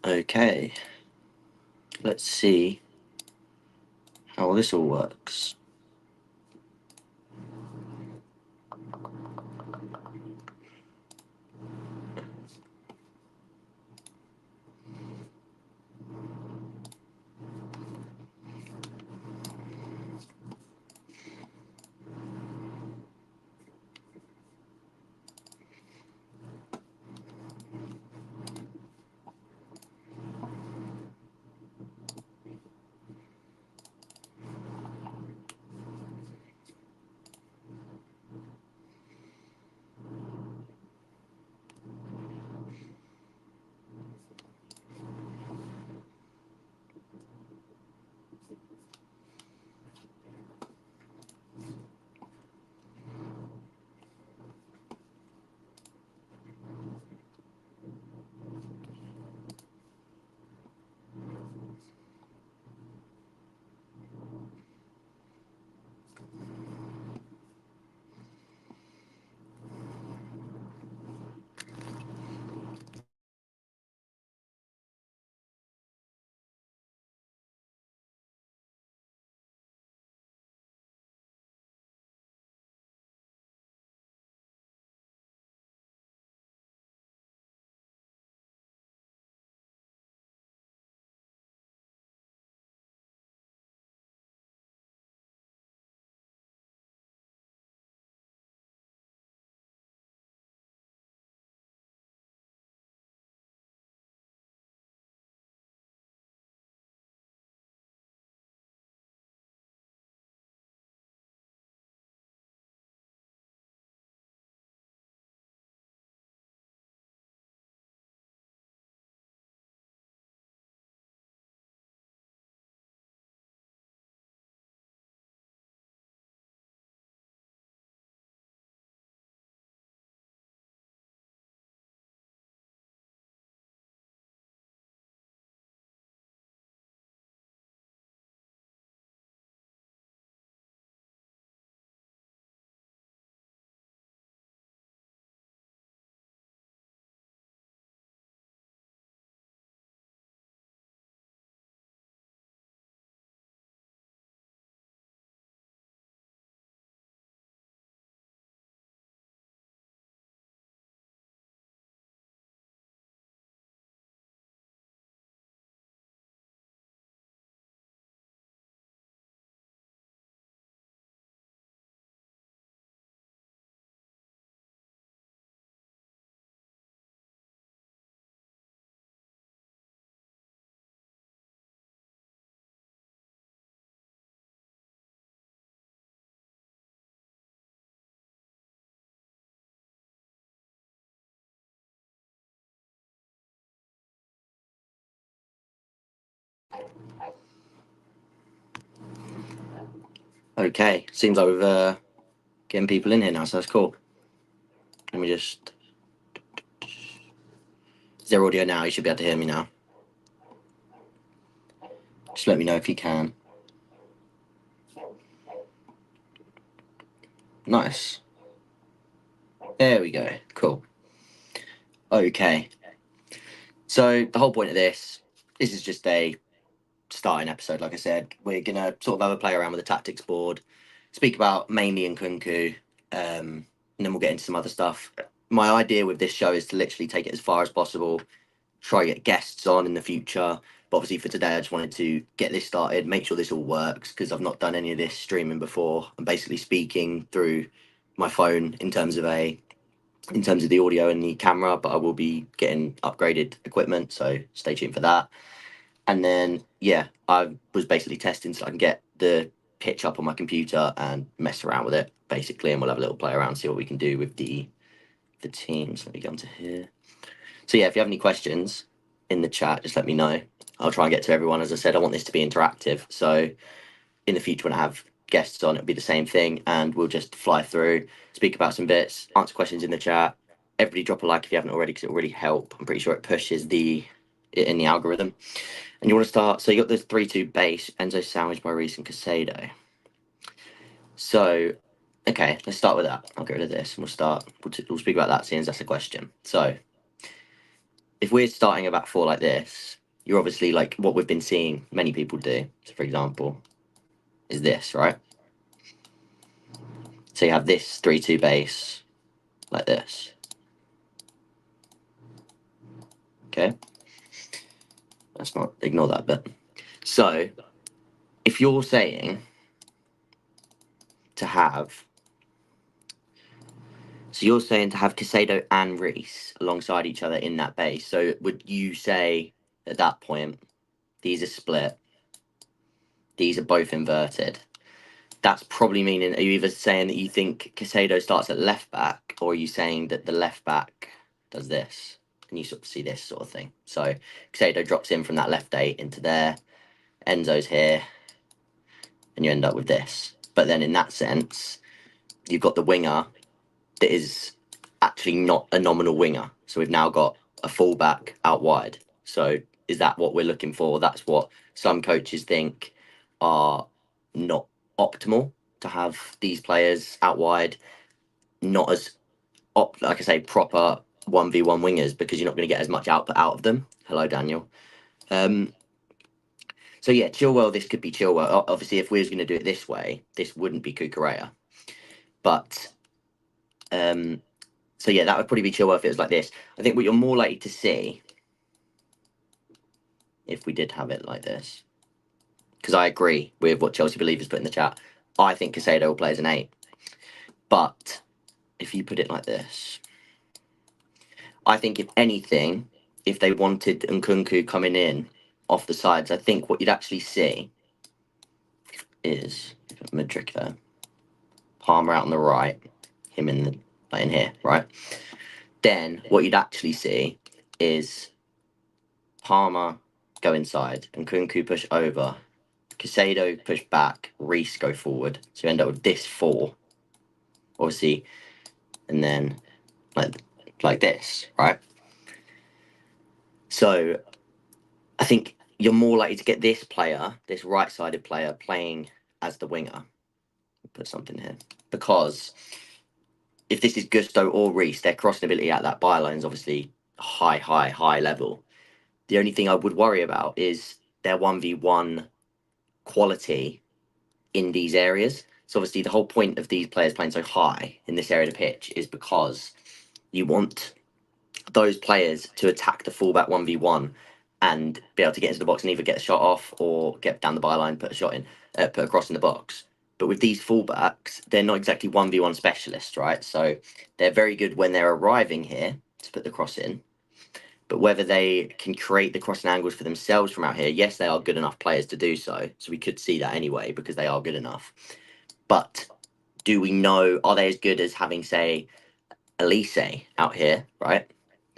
Okay, let's see how this all works. Okay, seems like we've getting people in here now, so that's cool. Let me just. Is there audio now? You should be able to hear me now. Just let me know if you can. Nice. There we go. Cool. Okay. So the whole point of this is just a starting episode. Like I said, we're gonna sort of have a play around with the tactics board, speak about mainly Nkunku, and then we'll get into some other stuff. My idea with this show is to literally take it as far as possible, try to get guests on in the future. But obviously for today, I just wanted to get this started, make sure this all works because I've not done any of this streaming before. I'm basically speaking through my phone in terms of the audio and the camera, but I will be getting upgraded equipment, so stay tuned for that. And then yeah, I was basically testing so I can get the pitch up on my computer and mess around with it basically, and we'll have a little play around, see what we can do with the teams. Let me go into here. So yeah, if you have any questions in the chat, just let me know. I'll try and get to everyone. As I said, I want this to be interactive, so in the future when I have guests on, it'll be the same thing, and we'll just fly through, speak about some bits, answer questions in the chat. Everybody drop a like if you haven't already, because it'll really help. I'm pretty sure it pushes it in the algorithm. And you want to start, so you got the 3-2 base, Enzo sandwiched by Reece and Casado. So, okay, let's start with that. I'll get rid of this and we'll speak about that, seeing as that's a question. So, if we're starting a back four like this, you're obviously like what we've been seeing many people do. So, for example, is this, right? So you have this 3-2 base like this. Okay. Let's not ignore that bit. So if you're saying to have, so you're saying to have Casado and Reese alongside each other in that base. So would you say at that point, these are split, these are both inverted? That's probably meaning, are you either saying that you think Casado starts at left back, or are you saying that the left back does this? And you sort of see this sort of thing. So Casado drops in from that left 8 into there, Enzo's here, and you end up with this. But then in that sense, you've got the winger that is actually not a nominal winger. So we've now got a fullback out wide. So is that what we're looking for? That's what some coaches think are not optimal, to have these players out wide, not as like I say, proper 1v1 wingers, because you're not going to get as much output out of them. Hello, Daniel. So yeah, Chilwell, this could be Chilwell. Obviously, if we was going to do it this way, this wouldn't be Kukurea. But so yeah, that would probably be Chilwell if it was like this. I think what you're more likely to see if we did have it like this, because I agree with what Chelsea Believers put in the chat. I think Casado will play as an 8. But if you put it like this, I think if anything, if they wanted Nkunku coming in off the sides, I think what you'd actually see is Madrid there, Palmer out on the right, him in the like in here, right? Then what you'd actually see is Palmer go inside and Nkunku push over, Casado push back, Reese go forward. So you end up with this 4, obviously, and then like this, right? So I think you're more likely to get this player, this right-sided player, playing as the winger. Put something here, because if this is Gusto or Reese, their crossing ability at that byline is obviously high level. The only thing I would worry about is their 1v1 quality in these areas. So obviously the whole point of these players playing so high in this area of the pitch is because you want those players to attack the fullback 1v1 and be able to get into the box and either get a shot off or get down the byline, put a shot in, put a cross in the box. But with these fullbacks, they're not exactly 1v1 specialists, right? So they're very good when they're arriving here to put the cross in. But whether they can create the crossing angles for themselves from out here, yes, they are good enough players to do so. So we could see that anyway, because they are good enough. But do we know, are they as good as having, say, Elise out here, right?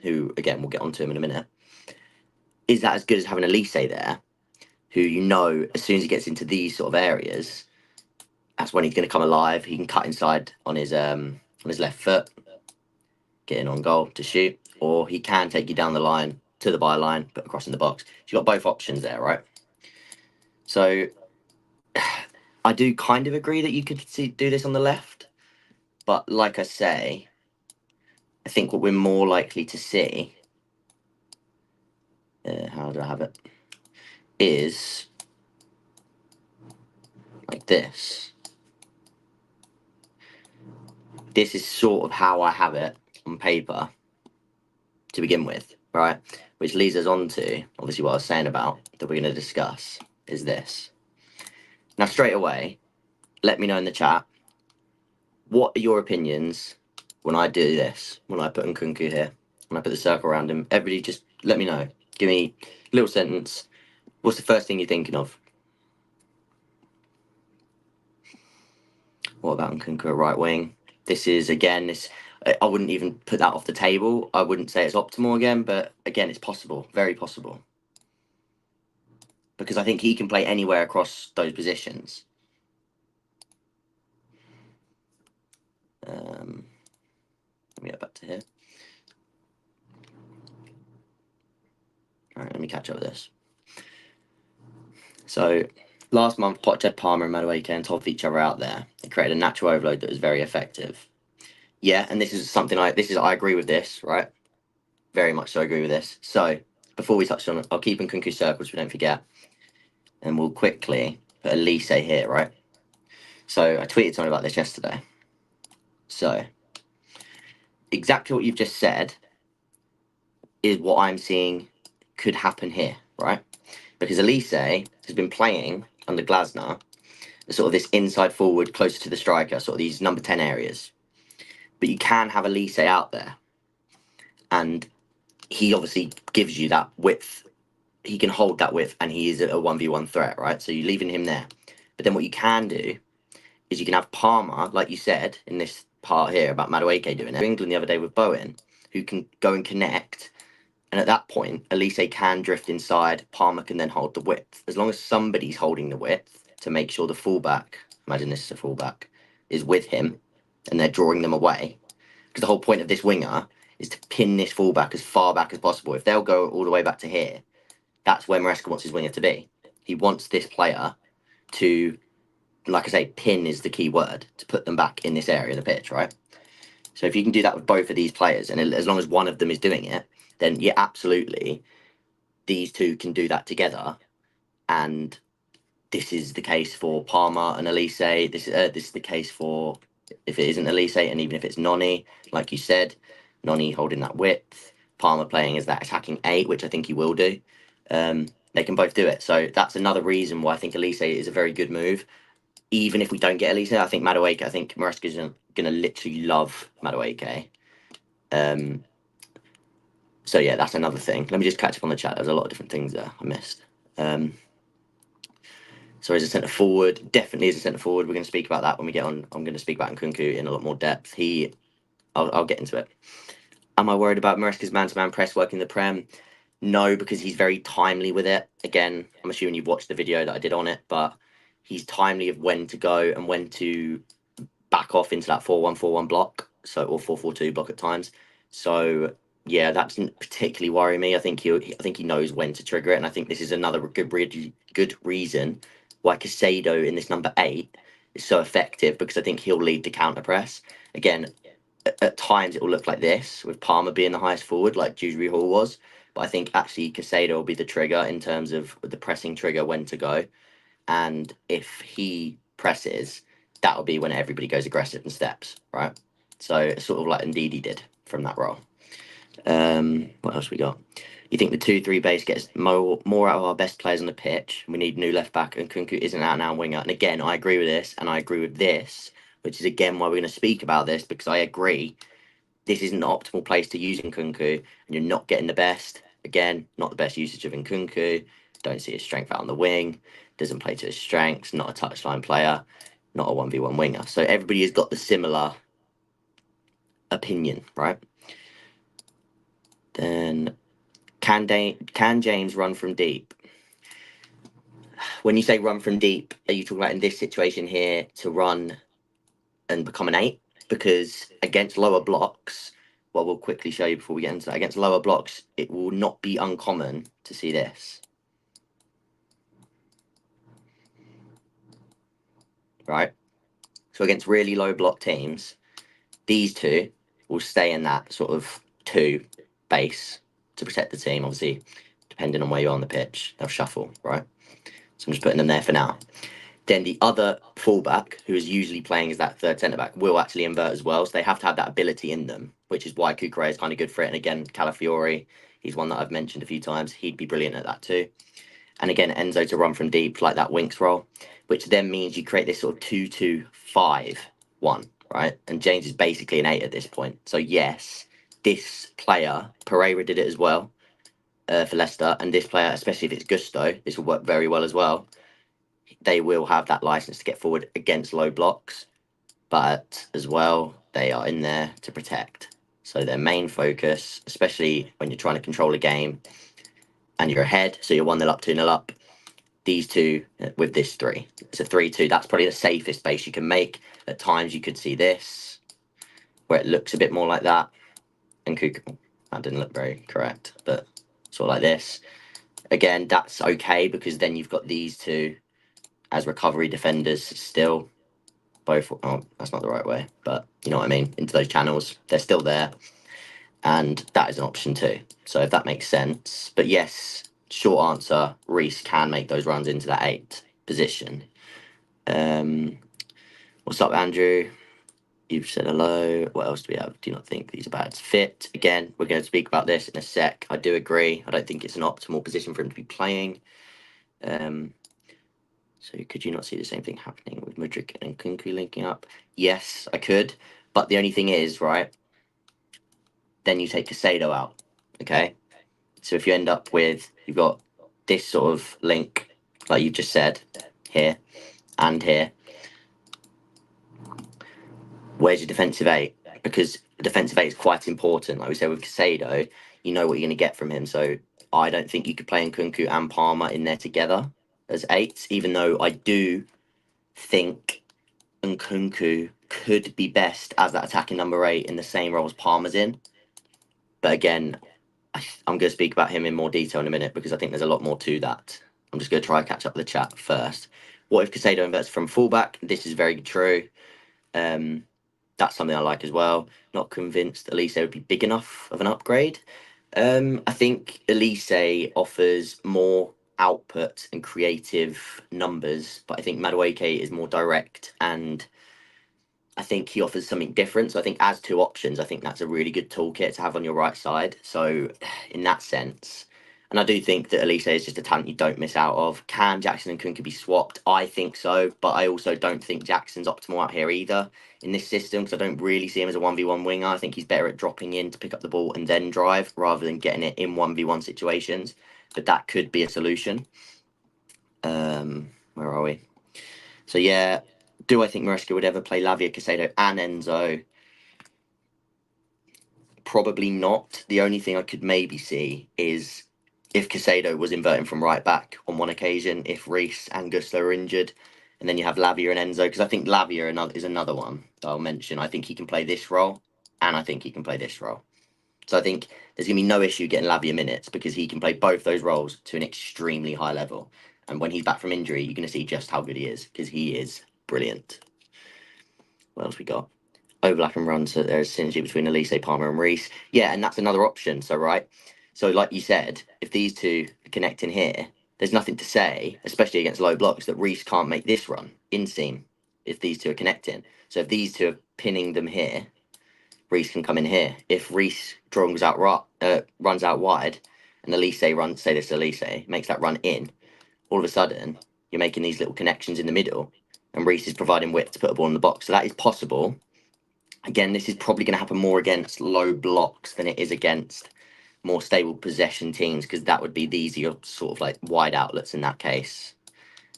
Who, again, we'll get onto him in a minute. Is that as good as having Elise there, who you know, as soon as he gets into these sort of areas, that's when he's going to come alive. He can cut inside on his left foot, get in on goal to shoot, or he can take you down the line to the byline, put across in the box. So you've got both options there, right? So I do kind of agree that you could do this on the left, but like I say, I think what we're more likely to see, how do I have it, is like this. This is sort of how I have it on paper to begin with, right? Which leads us on to, obviously, what I was saying about that we're going to discuss is this. Now, straight away, let me know in the chat, what are your opinions when I do this, when I put Nkunku here, when I put the circle around him? Everybody just let me know. Give me a little sentence. What's the first thing you're thinking of? What about Nkunku at right wing? This is, again, this. I wouldn't even put that off the table. I wouldn't say it's optimal again, but again, it's possible, very possible. Because I think he can play anywhere across those positions. Let me get back to here. All right, let me catch up with this. So last month, Potter, Palmer, and Madueke and top each other out there. It created a natural overload that was very effective. Yeah, and this is something I agree with this, right? very much so agree with this. So before we touch on it, I'll keep Nkunku circles so we don't forget. And we'll quickly put Elise here, right? So I tweeted something about this yesterday. So exactly what you've just said is what I'm seeing could happen here, right? Because Elise has been playing under Glasner, sort of this inside forward, closer to the striker, sort of these number 10 areas. But you can have Elise out there, and he obviously gives you that width. He can hold that width, and he is a 1v1 threat, right? So you're leaving him there. But then what you can do is you can have Palmer, like you said in this part here about Madueke doing it. England the other day with Bowen, who can go and connect. And at that point, Elise can drift inside. Palmer can then hold the width. As long as somebody's holding the width to make sure the fullback, imagine this is a fullback, is with him and they're drawing them away. Because the whole point of this winger is to pin this fullback as far back as possible. If they'll go all the way back to here, that's where Maresca wants his winger to be. He wants this player to, like I say, pin is the key word, to put them back in this area of the pitch, right? So if you can do that with both of these players, and as long as one of them is doing it, then yeah, absolutely, these two can do that together. And this is the case for Palmer and Elise. This is the case for, if it isn't Elise, and even if it's Noni, like you said, Noni holding that width, Palmer playing as that attacking 8, which I think he will do. They can both do it. So that's another reason why I think Elise is a very good move. Even if we don't get Elise, I think Madueke, I think Maresca's going to literally love Madueke. So yeah, that's another thing. Let me just catch up on the chat. There's a lot of different things there I missed. So as a centre forward, definitely as a centre forward, we're going to speak about that when we get on. I'm going to speak about Nkunku in a lot more depth. I'll get into it. Am I worried about Maresca's man-to-man press work in the Prem? No, because he's very timely with it. Again, I'm assuming you've watched the video that I did on it, but he's timely of when to go and when to back off into that 4-1-4-1 block, so or 4-4-2 block at times. So yeah, that doesn't particularly worry me. I think he knows when to trigger it, and I think this is another good reason why Casado in this number 8 is so effective, because I think he'll lead the counter press. Again, at times it will look like this with Palmer being the highest forward, like Dewsbury Hall was. But I think actually Casado will be the trigger in terms of the pressing trigger when to go. And if he presses, that'll be when everybody goes aggressive and steps, right? So sort of like Ndidi did from that role. What else we got? You think the 2-3 base gets more out of our best players on the pitch? We need new left back, and Nkunku isn't out now winger. And again, I agree with this, and I agree with this, which is again why we're going to speak about this, because I agree this isn't the optimal place to use Nkunku, and you're not getting the best. Again, not the best usage of Nkunku. Don't see his strength out on the wing. Doesn't play to his strengths. Not a touchline player. Not a 1v1 winger. So everybody has got the similar opinion, right? Then can James run from deep? When you say run from deep, are you talking about in this situation here to run and become an 8? Because against lower blocks, what we'll quickly show you before we get into that, against lower blocks, it will not be uncommon to see this. Right? So against really low block teams, these two will stay in that sort of 2 base to protect the team. Obviously, depending on where you are on the pitch, they'll shuffle, right? So I'm just putting them there for now. Then the other fullback, who is usually playing as that third centre back, will actually invert as well. So they have to have that ability in them, which is why Cucurella is kind of good for it. And again, Calafiori, he's one that I've mentioned a few times. He'd be brilliant at that too. And again, Enzo to run from deep, like that Winks role, which then means you create this sort of 2-2-5-1, right? And James is basically an 8 at this point. So yes, this player, Pereira did it as well for Leicester. And this player, especially if it's Gusto, this will work very well as well. They will have that license to get forward against low blocks, but as well, they are in there to protect. So their main focus, especially when you're trying to control a game and you're ahead, so you're 1-0 up, 2-0 up, these two with this 3. It's a 3-2. That's probably the safest base you can make. At times you could see this, where it looks a bit more like that. And Kuka, that didn't look very correct, but sort of like this. Again, that's okay, because then you've got these two as recovery defenders still. Both, oh, that's not the right way, but you know what I mean, into those channels. They're still there. and that is an option too. So if that makes sense. But yes, short answer, Reece can make those runs into that 8 position. What's up, Andrew? You've said hello. What else do we have? Do you not think these are bad? Fit. Again, we're going to speak about this in a sec. I do agree. I don't think it's an optimal position for him to be playing. So could you not see the same thing happening with Mudryk and Nkunku linking up? Yes, I could. But the only thing is, right, then you take Casado out. Okay? So if you end up with, you've got this sort of link, like you just said, here and here, where's your defensive 8? Because defensive 8 is quite important. Like we said with Casado, you know what you're going to get from him. So I don't think you could play Nkunku and Palmer in there together as 8s, even though I do think Nkunku could be best as that attacking number 8 in the same role as Palmer's in. But again, I'm going to speak about him in more detail in a minute because I think there's a lot more to that. I'm just going to try and catch up with the chat first. What if Casado inverts from fullback? This is very true. That's something I like as well. Not convinced Elise would be big enough of an upgrade. I think Elise offers more output and creative numbers, but I think Madueke is more direct, and I think he offers something different. So I think as 2 options, I think that's a really good toolkit to have on your right side. So in that sense, and I do think that Elise is just a talent you don't miss out of. Can Jackson and Nkunku be swapped? I think so, but I also don't think Jackson's optimal out here either in this system because I don't really see him as a 1v1 winger. I think he's better at dropping in to pick up the ball and then drive rather than getting it in 1v1 situations. But that could be a solution. Where are we? So yeah, do I think Maresca would ever play Lavia, Casado and Enzo? Probably not. The only thing I could maybe see is if Casado was inverting from right back on one occasion, if Reece and Gusto are injured, and then you have Lavia and Enzo, because I think Lavia is another one that I'll mention. I think he can play this role, and I think he can play this role. So I think there's going to be no issue getting Lavia minutes because he can play both those roles to an extremely high level. And when he's back from injury, you're going to see just how good he is because he is brilliant. What else we got? Overlapping runs, so there's synergy between Elise, Palmer, and Reece. Yeah, and that's another option. So, right. So, like you said, if these 2 are connecting here, there's nothing to say, especially against low blocks, that Reece can't make this run inseam if these 2 are connecting. So, if these 2 are pinning them here, Reece can come in here. If Reece runs out wide, and Elise runs, say this Elise, makes that run in, all of a sudden, you're making these little connections in the middle, and Reece is providing width to put a ball in the box. So, that is possible. Again, this is probably going to happen more against low blocks than it is against more stable possession teams because that would be the easier sort of like wide outlets in that case.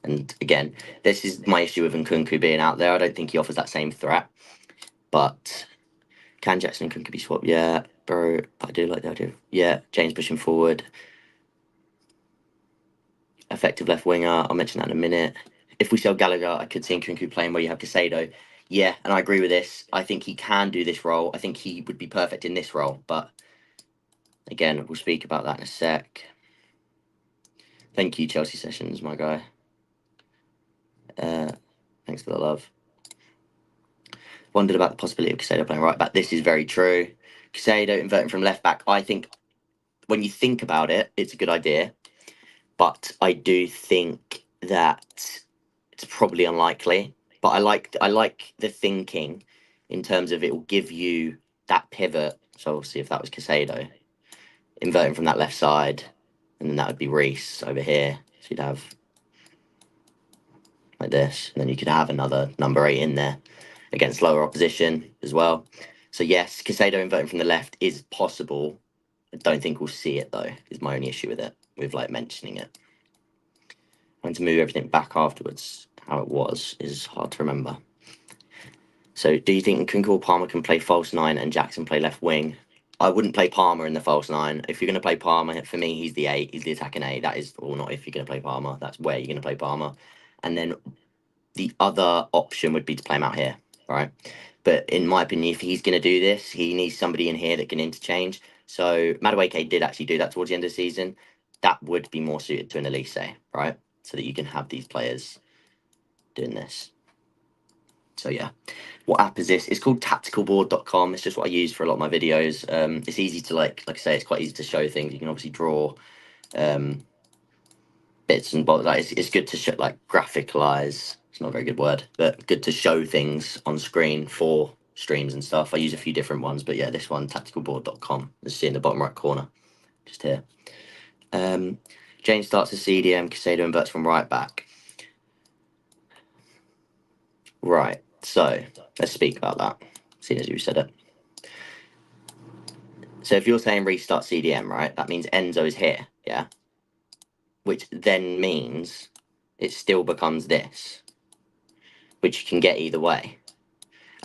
And again, this is my issue with Nkunku being out there. I don't think he offers that same threat. But can Jackson and Nkunku be swapped? Yeah, bro. I do like the idea. Yeah, James pushing forward. Effective left winger. I'll mention that in a minute. If we sell Gallagher, I could see Nkunku playing where you have Casado. Yeah, and I agree with this. I think he can do this role. I think he would be perfect in this role. But again, we'll speak about that in a sec. Thank you, Chelsea Sessions, my guy. Thanks for the love. Wondered about the possibility of Casado playing right back. This is very true. Casado inverting from left back. I think when you think about it, it's a good idea. But I do think that it's probably unlikely. But I like the thinking in terms of it will give you that pivot. So we'll see if that was Casado inverting from that left side, and then that would be Reece over here. So you'd have like this, and then you could have another number 8 in there against lower opposition as well. So yes, Casado inverting from the left is possible. I don't think we'll see it though. Is my only issue with it, with like mentioning it. Having to move everything back afterwards, how it was, is hard to remember. So do you think Nkunku or Palmer can play false 9 and Jackson play left wing? I wouldn't play Palmer in the false 9. If you're going to play Palmer, for me, he's the 8. He's the attacking 8. That is, or not if you're going to play Palmer. That's where you're going to play Palmer. And then the other option would be to play him out here, right? But in my opinion, if he's going to do this, he needs somebody in here that can interchange. So Madueke did actually do that towards the end of the season. That would be more suited to an Elise, right? So that you can have these players doing this. So yeah, what app is this? It's called tacticalboard.com. It's just what I use for a lot of my videos. It's easy to like I say, it's quite easy to show things. You can obviously draw bits and bobs. Like it's good to show, like graphicalize. It's not a very good word, but good to show things on screen for streams and stuff. I use a few different ones, but yeah, this one, tacticalboard.com. Let's see in the bottom right corner, just here. James starts as CDM, Casado inverts from right back. Right, so let's speak about that, seeing as you said it. So if you're saying restart CDM, right, that means Enzo is here, yeah? Which then means it still becomes this, which you can get either way.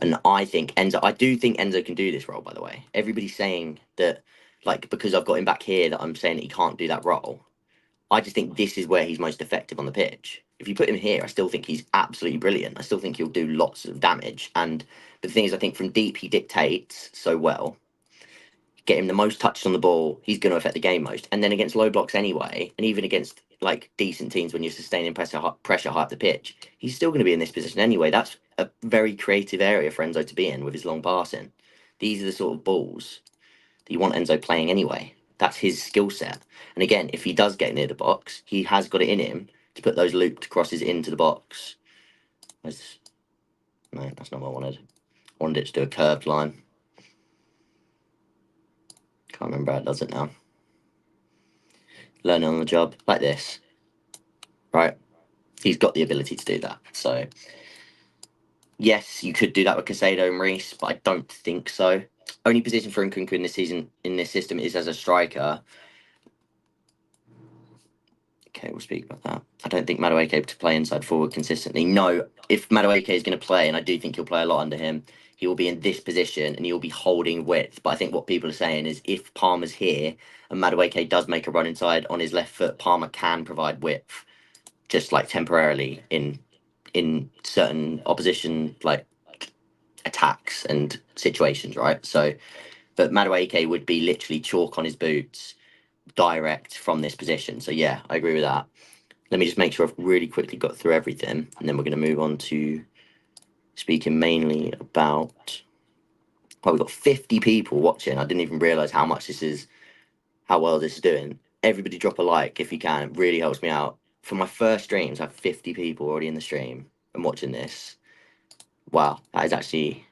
And I do think Enzo can do this role, by the way. Everybody's saying that, like, because I've got him back here, that I'm saying that he can't do that role. I just think this is where he's most effective on the pitch. If you put him here, I still think he's absolutely brilliant. I still think he'll do lots of damage. But the thing is, I think from deep, he dictates so well. Get him the most touches on the ball, he's going to affect the game most. And then against low blocks anyway, and even against like decent teams when you're sustaining pressure high up the pitch, he's still going to be in this position anyway. That's a very creative area for Enzo to be in with his long passing. These are the sort of balls that you want Enzo playing anyway. That's his skill set. And again, if he does get near the box, he has got it in him to put those looped crosses into the box. No, that's not what I wanted. I wanted it to do a curved line. Can't remember how it does it now. Learning on the job, like this. Right? He's got the ability to do that. So, yes, you could do that with Casado and Reece, but I don't think so. Only position for Nkunku in this season, in this system, is as a striker. Okay, we'll speak about that. I don't think Madueke to play inside forward consistently. No, if Madueke is going to play, and I do think he'll play a lot under him, he will be in this position and he'll be holding width. But I think what people are saying is if Palmer's here and Madueke does make a run inside on his left foot, Palmer can provide width, just like temporarily in certain opposition like attacks and situations, right? So, but Madueke would be literally chalk on his boots, direct from this position. So yeah, I agree with that. Let me just make sure I've really quickly got through everything, and then we're going to move on to speaking mainly about. Well, we've got 50 people watching. I didn't even realize how much this is, how well this is doing. Everybody drop a like if you can. It really helps me out. For my first streams, I have 50 people already in the stream and watching this. Wow, that is actually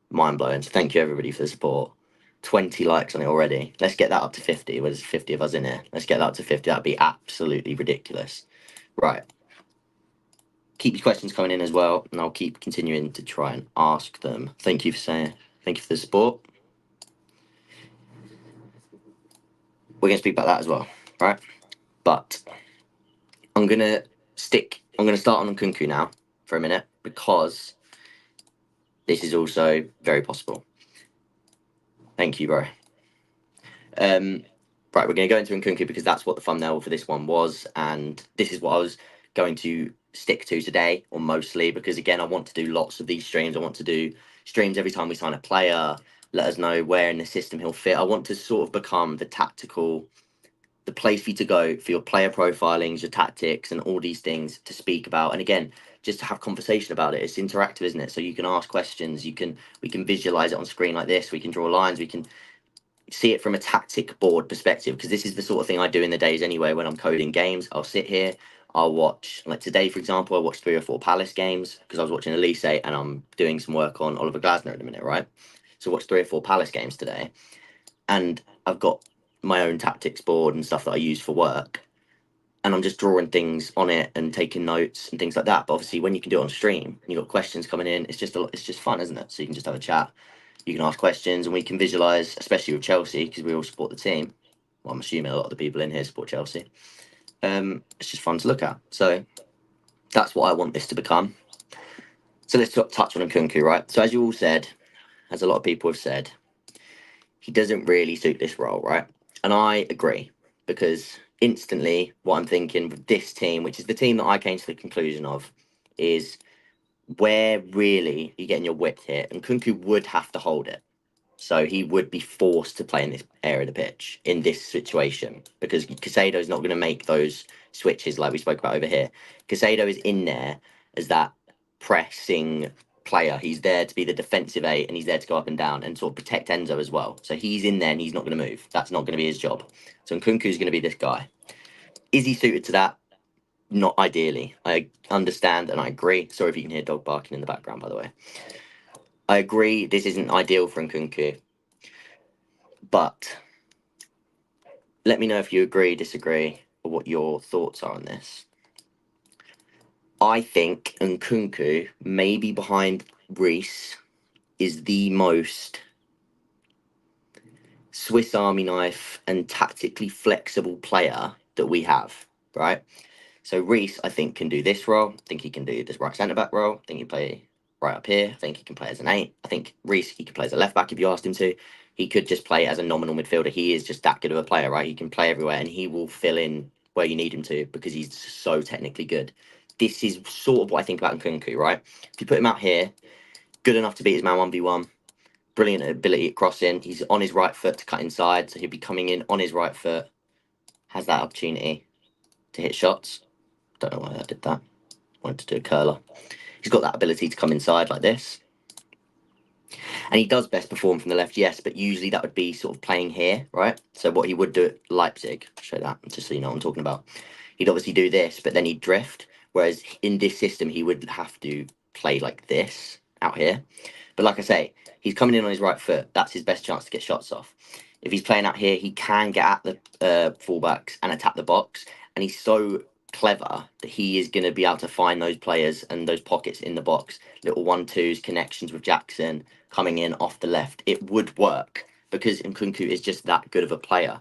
mind blowing. So thank you everybody for the support. 20 likes on it already. Let's get that up to 50. Well, there's 50 of us in here. Let's get that up to 50. That'd be absolutely ridiculous. Right. Keep your questions coming in as well, and I'll keep continuing to try and ask them. Thank you for the support. We're going to speak about that as well, right? But I'm going to start on Nkunku now for a minute, because this is also very possible. Thank you, bro. Right, we're going to go into Nkunku because that's what the thumbnail for this one was, and this is what I was going to stick to today, or mostly, because again, I want to do lots of these streams. I want to do streams every time we sign a player, let us know where in the system he'll fit. I want to sort of become the place for you to go for your player profilings, your tactics, and all these things to speak about. And again, just to have conversation about it. It's interactive, isn't it? So you can ask questions, we can visualize it on screen like this, we can draw lines, we can see it from a tactic board perspective, because this is the sort of thing I do in the days anyway when I'm coding games. I'll sit here, I'll watch, like today for example, I watched 3 or 4 Palace games because I was watching Elise and I'm doing some work on Oliver Glasner in a minute, right? So I watched 3 or 4 Palace games today, and I've got my own tactics board and stuff that I use for work, and I'm just drawing things on it and taking notes and things like that. But obviously when you can do it on stream and you've got questions coming in, it's just fun, isn't it? So you can just have a chat, you can ask questions, and we can visualize, especially with Chelsea, because we all support the team. Well, I'm assuming a lot of the people in here support Chelsea. It's just fun to look at. So that's what I want this to become. So let's touch on Nkunku, right? So as you all said, as a lot of people have said, he doesn't really suit this role, right? And I agree, because instantly what I'm thinking with this team, which is the team that I came to the conclusion of, is where really you're getting your width here, and Nkunku would have to hold it. So he would be forced to play in this area of the pitch in this situation, because Casado is not going to make those switches like we spoke about over here. Casado is in there as that pressing player. He's there to be the defensive eight, and he's there to go up and down and sort of protect Enzo as well. So he's in there and he's not going to move. That's not going to be his job. So Nkunku is going to be this guy. Is he suited to that? Not ideally. I understand and I agree. Sorry if you can hear dog barking in the background, by the way. I agree this isn't ideal for Nkunku. But let me know if you agree, disagree, or what your thoughts are on this. I think Nkunku, maybe behind Reece, is the most Swiss Army knife and tactically flexible player that we have, right? So Reece, I think, can do this role. I think he can do this right centre back role. I think he can play right up here. I think he can play as an 8. I think Reece, he could play as a left back if you asked him to. He could just play as a nominal midfielder. He is just that good of a player, right? He can play everywhere and he will fill in where you need him to because he's so technically good. This is sort of what I think about Nkunku, right? If you put him out here, good enough to beat his man 1v1, brilliant ability at crossing. He's on his right foot to cut inside, so he'll be coming in on his right foot, has that opportunity to hit shots. Don't know why I did that. Wanted to do a curler. He's got that ability to come inside like this. And he does best perform from the left, yes, but usually that would be sort of playing here, right? So what he would do at Leipzig, I'll show that, just so you know what I'm talking about. He'd obviously do this, but then he'd drift. Whereas in this system, he would have to play like this out here. But like I say, he's coming in on his right foot. That's his best chance to get shots off. If he's playing out here, he can get at the fullbacks and attack the box. And he's so clever that he is going to be able to find those players and those pockets in the box. Little 1-2s, connections with Jackson coming in off the left. It would work because Nkunku is just that good of a player.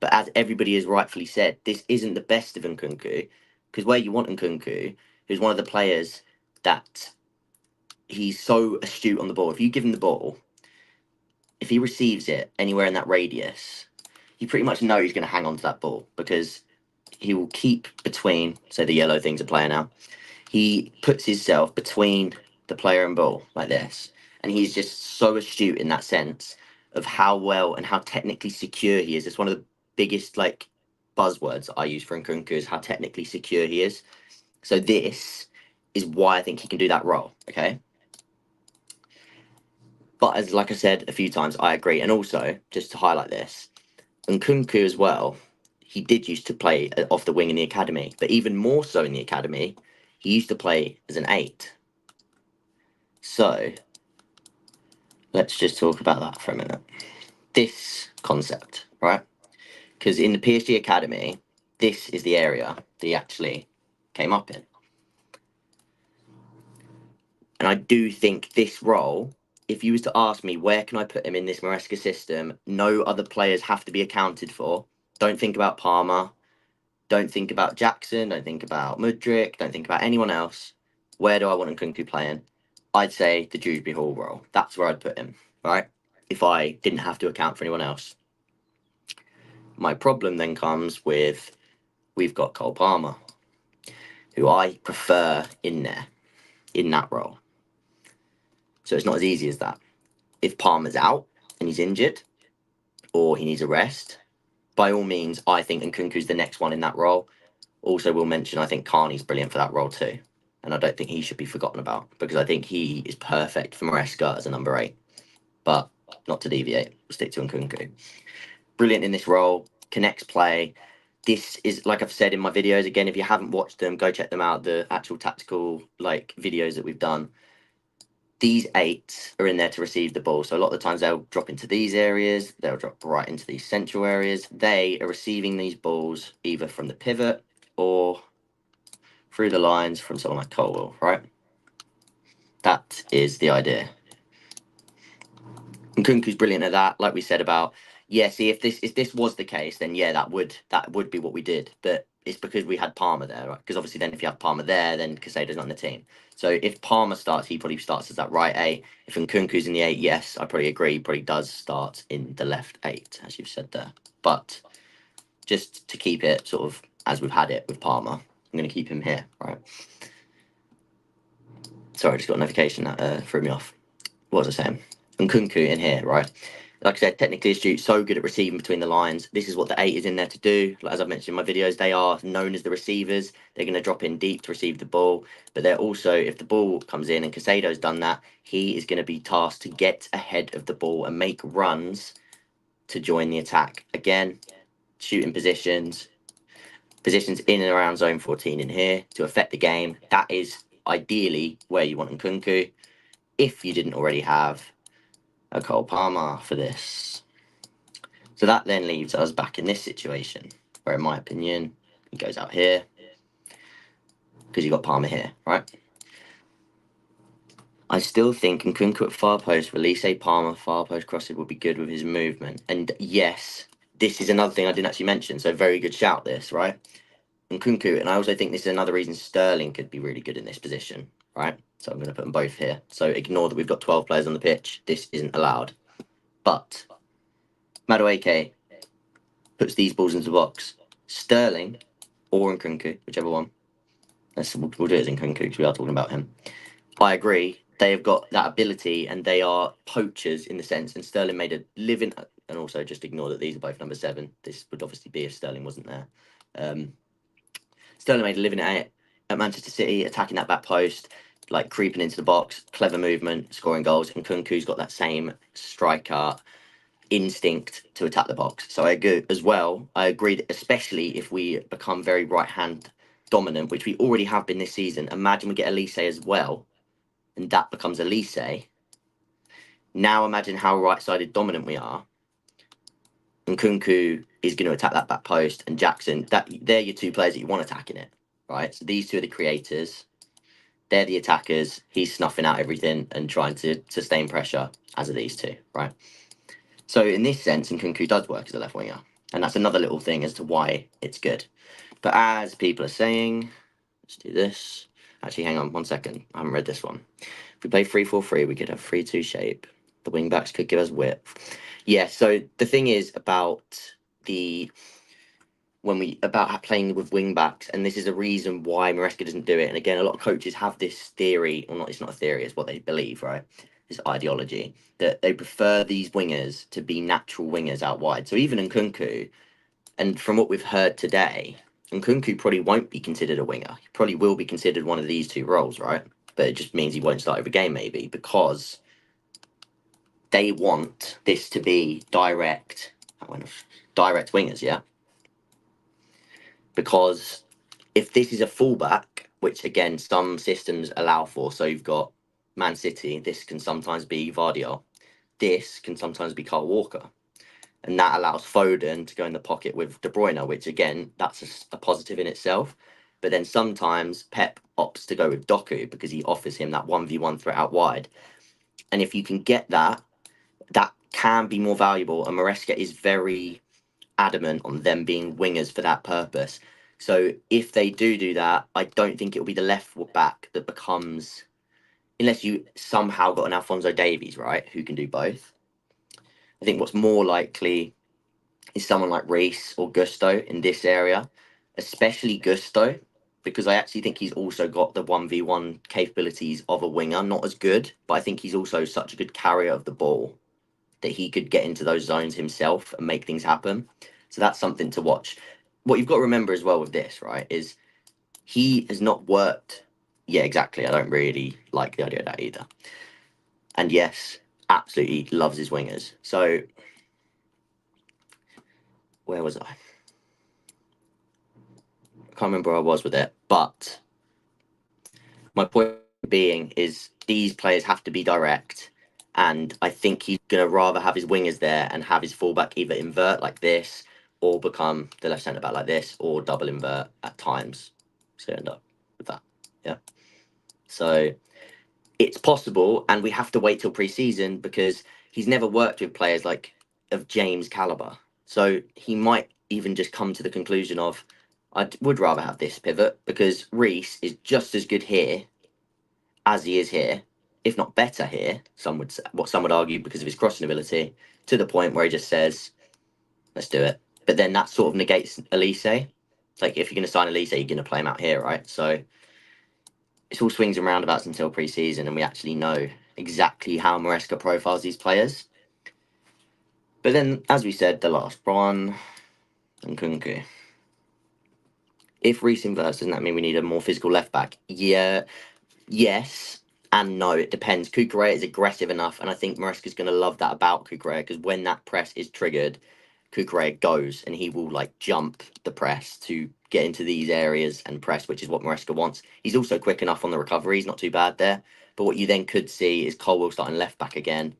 But as everybody has rightfully said, this isn't the best of Nkunku because where you want Nkunku, who's one of the players that he's so astute on the ball. If you give him the ball, if he receives it anywhere in that radius, you pretty much know he's going to hang on to that ball because he will keep between, so the yellow things are playing now. He puts himself between the player and ball like this. And he's just so astute in that sense of how well and how technically secure he is. It's one of the biggest like buzzwords I use for Nkunku is how technically secure he is. So this is why I think he can do that role, okay? But as like I said a few times, I agree. And also, just to highlight this, Nkunku as well, he did used to play off the wing in the academy, but even more so in the academy, he used to play as an 8. So let's just talk about that for a minute. This concept, right? Because in the PSG academy, this is the area that he actually came up in. And I do think this role, if you was to ask me where can I put him in this Maresca system, no other players have to be accounted for. Don't think about Palmer. Don't think about Jackson. Don't think about Mudryk. Don't think about anyone else. Where do I want Nkunku playing? I'd say the Dewsbury Hall role. That's where I'd put him, right? If I didn't have to account for anyone else. My problem then comes with we've got Cole Palmer, who I prefer in there, in that role. So it's not as easy as that. If Palmer's out and he's injured or he needs a rest, by all means, I think Nkunku's the next one in that role. Also, we'll mention I think Carney's brilliant for that role too. And I don't think he should be forgotten about because I think he is perfect for Maresca as a number 8. But not to deviate, we'll stick to Nkunku. Brilliant in this role, connects play. This is, like I've said in my videos, again, if you haven't watched them, go check them out, the actual tactical like videos that we've done. These 8s are in there to receive the ball. So a lot of the times they'll drop into these areas, they'll drop right into these central areas. They are receiving these balls either from the pivot or through the lines from someone like Colwell, right? That is the idea. And Nkunku's brilliant at that, like we said about, yeah, see, if this was the case, then yeah, that would be what we did. But it's because we had Palmer there, right? Because obviously then if you have Palmer there, then Casado's not on the team. So if Palmer starts, he probably starts as that right 8. If Nkunku's in the 8, yes, I probably agree, he probably does start in the left 8, as you've said there. But just to keep it sort of as we've had it with Palmer, I'm going to keep him here, right? Sorry, I just got a notification that threw me off. What was I saying? Nkunku in here, right? like I said, technically astute, so good at receiving between the lines. This is what the 8 is in there to do. Like, as I've mentioned in my videos, they are known as the receivers. They're going to drop in deep to receive the ball, but they're also, if the ball comes in and Casado's done that, he is going to be tasked to get ahead of the ball and make runs to join the attack. Again, shooting positions in and around zone 14 in here to affect the game. That is ideally where you want Nkunku, if you didn't already have a Cole Palmer for this. So that then leaves us back in this situation, where in my opinion, he goes out here, because you got Palmer here, right? I still think Nkunku at far post, release a Palmer, far post crossing would be good with his movement. And yes, this is another thing I didn't actually mention, so very good shout this, right? Nkunku, and I also think this is another reason Sterling could be really good in this position, right? So I'm going to put them both here. So ignore that we've got 12 players on the pitch. This isn't allowed. But Madueke puts these balls into the box. Sterling or Nkunku, whichever one. We'll do it as Nkunku because we are talking about him. I agree. They have got that ability and they are poachers in the sense. And Sterling made a living, and also just ignore that these are both number 7. This would obviously be if Sterling wasn't there. Sterling made a living at Manchester City, attacking that back post, like creeping into the box, clever movement, scoring goals. And Nkunku's got that same striker instinct to attack the box. So I agree as well. I agree that especially if we become very right hand dominant, which we already have been this season. Imagine we get Elise as well, and that becomes Elise. Now imagine how right sided dominant we are. And Nkunku is going to attack that back post, and Jackson, that they're your 2 players that you want attacking it, right? So these 2 are the creators. They're the attackers. He's snuffing out everything and trying to sustain pressure, as are these 2, right? So in this sense, Nkunku does work as a left winger. And that's another little thing as to why it's good. But as people are saying, let's do this. Actually, hang on 1 second. I haven't read this one. If we play 3-4-3, we could have 3-2 shape. The wing backs could give us width. Yeah, so the thing is about playing with wing backs, and this is a reason why Maresca doesn't do it. And again, a lot of coaches have this theory, or not, it's not a theory, it's what they believe, right? This ideology that they prefer these wingers to be natural wingers out wide. So even Nkunku, and from what we've heard today, Nkunku probably won't be considered a winger. He probably will be considered one of these 2 roles, right? But it just means he won't start every game, maybe, because they want this to be direct wingers, yeah? Because if this is a fullback, which again, some systems allow for, so you've got Man City, this can sometimes be Vardiol, this can sometimes be Kyle Walker. And that allows Foden to go in the pocket with De Bruyne, which again, that's a positive in itself. But then sometimes Pep opts to go with Doku because he offers him that 1v1 threat out wide. And if you can get that, that can be more valuable. And Maresca is very adamant on them being wingers for that purpose. So if they do that, I don't think it'll be the left back that becomes, unless you somehow got an Alphonso Davies, right, who can do both. I think what's more likely is someone like Reece or Gusto in this area, especially Gusto, because I actually think he's also got the 1v1 capabilities of a winger, not as good, but I think he's also such a good carrier of the ball that he could get into those zones himself and make things happen. So that's something to watch. What you've got to remember as well with this, right, is he has not worked. Yeah, exactly. I don't really like the idea of that either. And yes, absolutely loves his wingers. So where was I? Can't remember where I was with it, but my point being is these players have to be direct, and I think he's gonna rather have his wingers there and have his fullback either invert like this or become the left centre back like this or double invert at times. So end up with that. Yeah. So it's possible, and we have to wait till pre-season because he's never worked with players like of James caliber. So he might even just come to the conclusion of, would rather have this pivot because Reece is just as good here as he is here, if not better here. Some would argue because of his crossing ability, to the point where he just says, "Let's do it." But then that sort of negates Elise. It's like if you're going to sign Elise, you're going to play him out here, right? So it's all swings and roundabouts until pre-season, and we actually know exactly how Maresca profiles these players. But then, as we said, the last one, Nkunku. If Reece inverts, doesn't that mean we need a more physical left back? Yeah, yes and no. It depends. Kukurea is aggressive enough, and I think Maresca's going to love that about Kukurea, because when that press is triggered, Kukurea goes and he will like jump the press to get into these areas and press, which is what Maresca wants. He's also quick enough on the recovery. He's not too bad there. But what you then could see is Colwell starting left back again,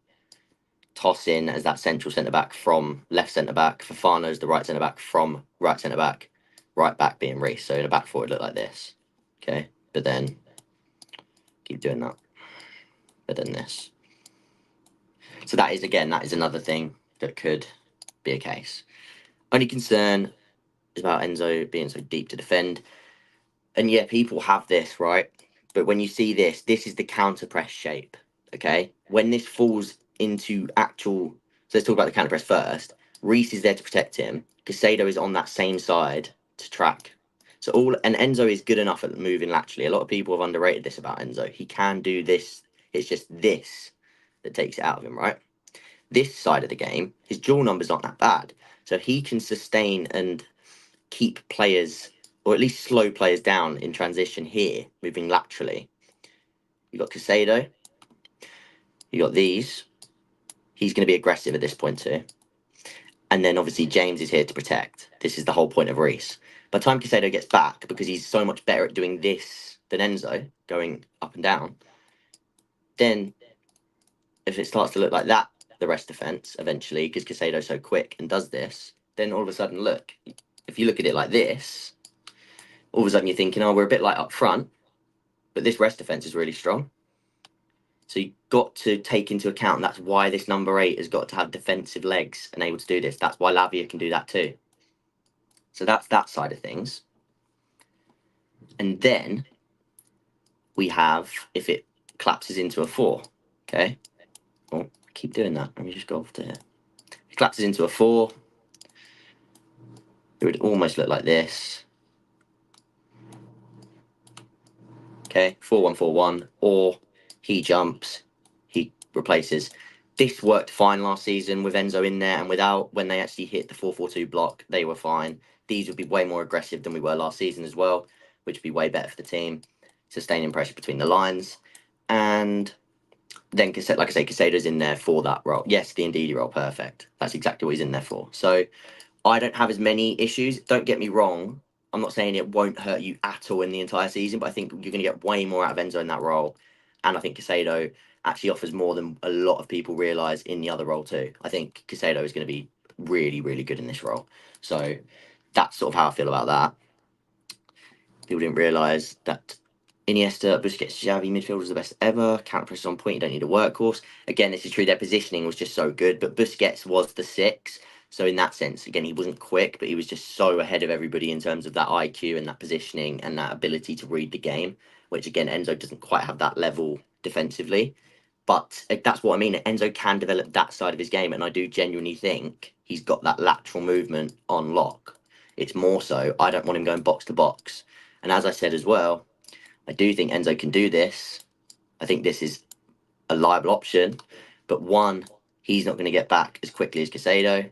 toss in as that central centre back from left centre back. Fafano's the right centre back from right centre back. Right back being Reece. So in a back four, it looked like this. Okay, but then keep doing that. But then this. So that is another thing that could be a case. Only concern is about Enzo being so deep to defend. And yeah, people have this, right? But when you see this, this is the counter press shape. Okay. When this falls into actual, so let's talk about the counter press first. Reece is there to protect him. Casado is on that same side to track. So Enzo is good enough at moving laterally. A lot of people have underrated this about Enzo. He can do this. It's just this that takes it out of him, right? This side of the game, his dual number's not that bad. So he can sustain and keep players, or at least slow players down in transition here, moving laterally. You got Casado. You got these. He's going to be aggressive at this point too. And then obviously James is here to protect. This is the whole point of Reece. By the time Casado gets back, because he's so much better at doing this than Enzo, going up and down, then if it starts to look like that, the rest defence eventually, because Casado's so quick and does this, then all of a sudden, look, if you look at it like this, all of a sudden you're thinking, oh, we're a bit light up front, but this rest defence is really strong. So you've got to take into account that's why this number 8 has got to have defensive legs and able to do this. That's why Lavia can do that too. So that's that side of things. And then we have, if it collapses into a 4, okay? Oh, I keep doing that. Let me just go off to here. If it collapses into a 4, it would almost look like this. Okay, 4-1-4-1, or he jumps, he replaces. This worked fine last season with Enzo in there, and without, when they actually hit the 4-4-2 block, they were fine. These would be way more aggressive than we were last season as well, which would be way better for the team, sustaining pressure between the lines. And then, like I say, Casado's in there for that role. Yes, the Ndidi role, perfect. That's exactly what he's in there for. So I don't have as many issues. Don't get me wrong. I'm not saying it won't hurt you at all in the entire season, but I think you're going to get way more out of Enzo in that role. And I think Casado actually offers more than a lot of people realise in the other role too. I think Casado is going to be really, really good in this role. So that's sort of how I feel about that. People didn't realise that Iniesta, Busquets, Xavi midfield was the best ever. Counter press on point, you don't need a workhorse. Again, this is true. Their positioning was just so good, but Busquets was the 6. So in that sense, again, he wasn't quick, but he was just so ahead of everybody in terms of that IQ and that positioning and that ability to read the game, which again, Enzo doesn't quite have that level defensively. But that's what I mean. Enzo can develop that side of his game, and I do genuinely think he's got that lateral movement on lock. It's more so, I don't want him going box to box. And as I said as well, I do think Enzo can do this. I think this is a liable option. But one, he's not going to get back as quickly as Casado,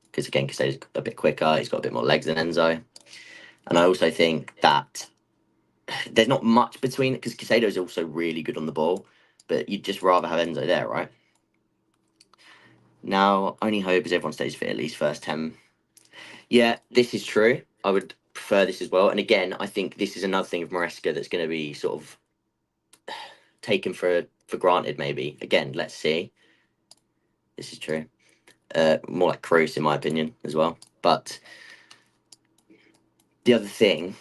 because again, Casado's a bit quicker. He's got a bit more legs than Enzo. And I also think that there's not much between it, because Casado is also really good on the ball, but you'd just rather have Enzo there, right? Now, only hope is everyone stays fit at least first 10. Yeah, this is true. I would prefer this as well. And again, I think this is another thing of Maresca that's going to be sort of taken for granted, maybe. Again, let's see. This is true. More like Cruz, in my opinion, as well. But the other thing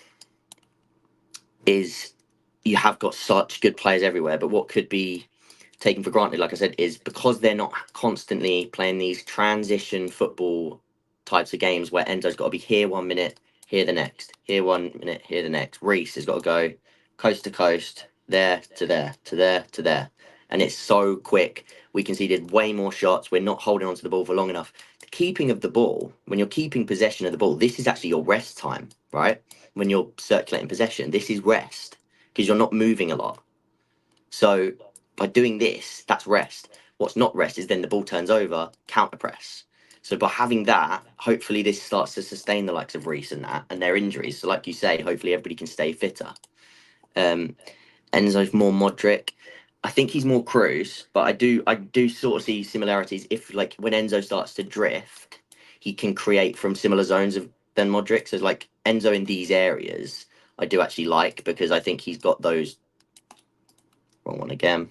is you have got such good players everywhere, but what could be taken for granted, like I said, is because they're not constantly playing these transition football types of games where Enzo's got to be here 1 minute, here the next, here 1 minute, here the next. Reece has got to go coast to coast, there to there, to there to there. And it's so quick. We conceded way more shots. We're not holding onto the ball for long enough. The keeping of the ball, when you're keeping possession of the ball, this is actually your rest time, right? When you're circulating possession, this is rest because you're not moving a lot. So by doing this, that's rest. What's not rest is then the ball turns over, counter press. So by having that, hopefully this starts to sustain the likes of Reece and their injuries. So like you say, hopefully everybody can stay fitter. Enzo's more Modric. I think he's more Cruz, but I do sort of see similarities. If like when Enzo starts to drift, he can create from similar zones of than Modric. So like Enzo in these areas, I do actually like because I think he's got those. Wrong one again.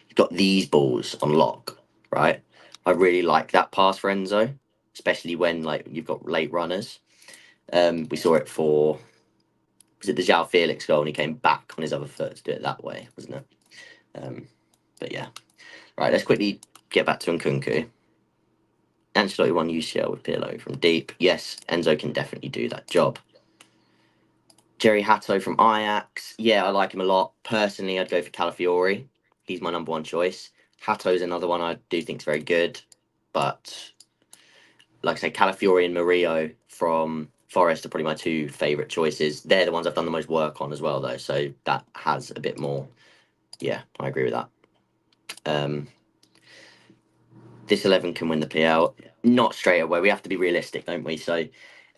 He's got these balls on lock, right? I really like that pass for Enzo, especially when like you've got late runners. We saw it for was it the João Felix goal, and he came back on his other foot to do it that way, wasn't it? But yeah, right. Let's quickly get back to Nkunku. Ancelotti won UCL with Pirlo from deep. Yes, Enzo can definitely do that job. Jerry Hatto from Ajax. Yeah, I like him a lot. Personally, I'd go for Calafiori. He's my number one choice. Hatto's another one I do think is very good, but like I say, Calafiori and Murillo from Forest are probably my two favourite choices. They're the ones I've done the most work on as well, though, so that has a bit more. Yeah, I agree with that. This 11 can win the PL. Not straight away. We have to be realistic, don't we? So,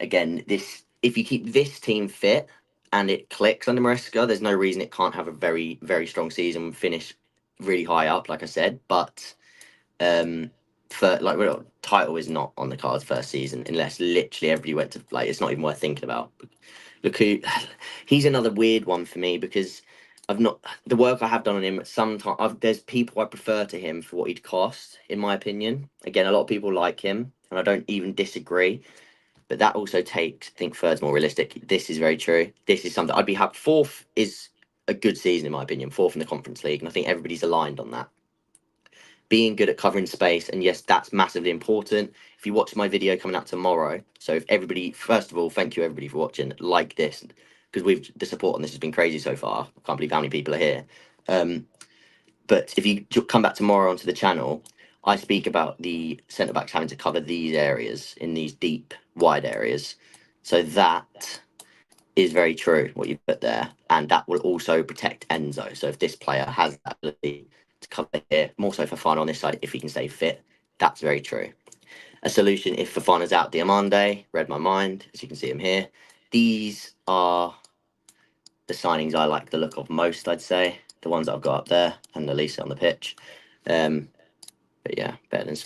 again, this if you keep this team fit and it clicks under Maresca, there's no reason it can't have a very, very strong season and finish really high up, like I said. But for like title is not on the cards first season unless literally everybody went to like it's not even worth thinking about. Look who he's another weird one for me because I've not the work I have done on him. Sometimes there's people I prefer to him for what he'd cost, in my opinion. Again, a lot of people like him, and I don't even disagree. But that also takes, I think, third's more realistic. This is very true. This is something I'd be happy. Fourth is a good season, in my opinion. Fourth in the Conference League, and I think everybody's aligned on that. Being good at covering space, and yes, that's massively important. If you watch my video coming out tomorrow, so if everybody, first of all, thank you everybody for watching. Like this, because the support on this has been crazy so far. I can't believe how many people are here. But if you come back tomorrow onto the channel, I speak about the centre backs having to cover these areas in these deep, wide areas. So that is very true what you put there, and that will also protect Enzo. So if this player has that ability to cover here, more so for Fafana on this side, if he can stay fit, that's very true. A solution if Fafana's out, Diamande, read my mind, as you can see him here. These are the signings I like the look of most, I'd say. The ones that I've got up there, and Elisa on the pitch. But yeah, better than...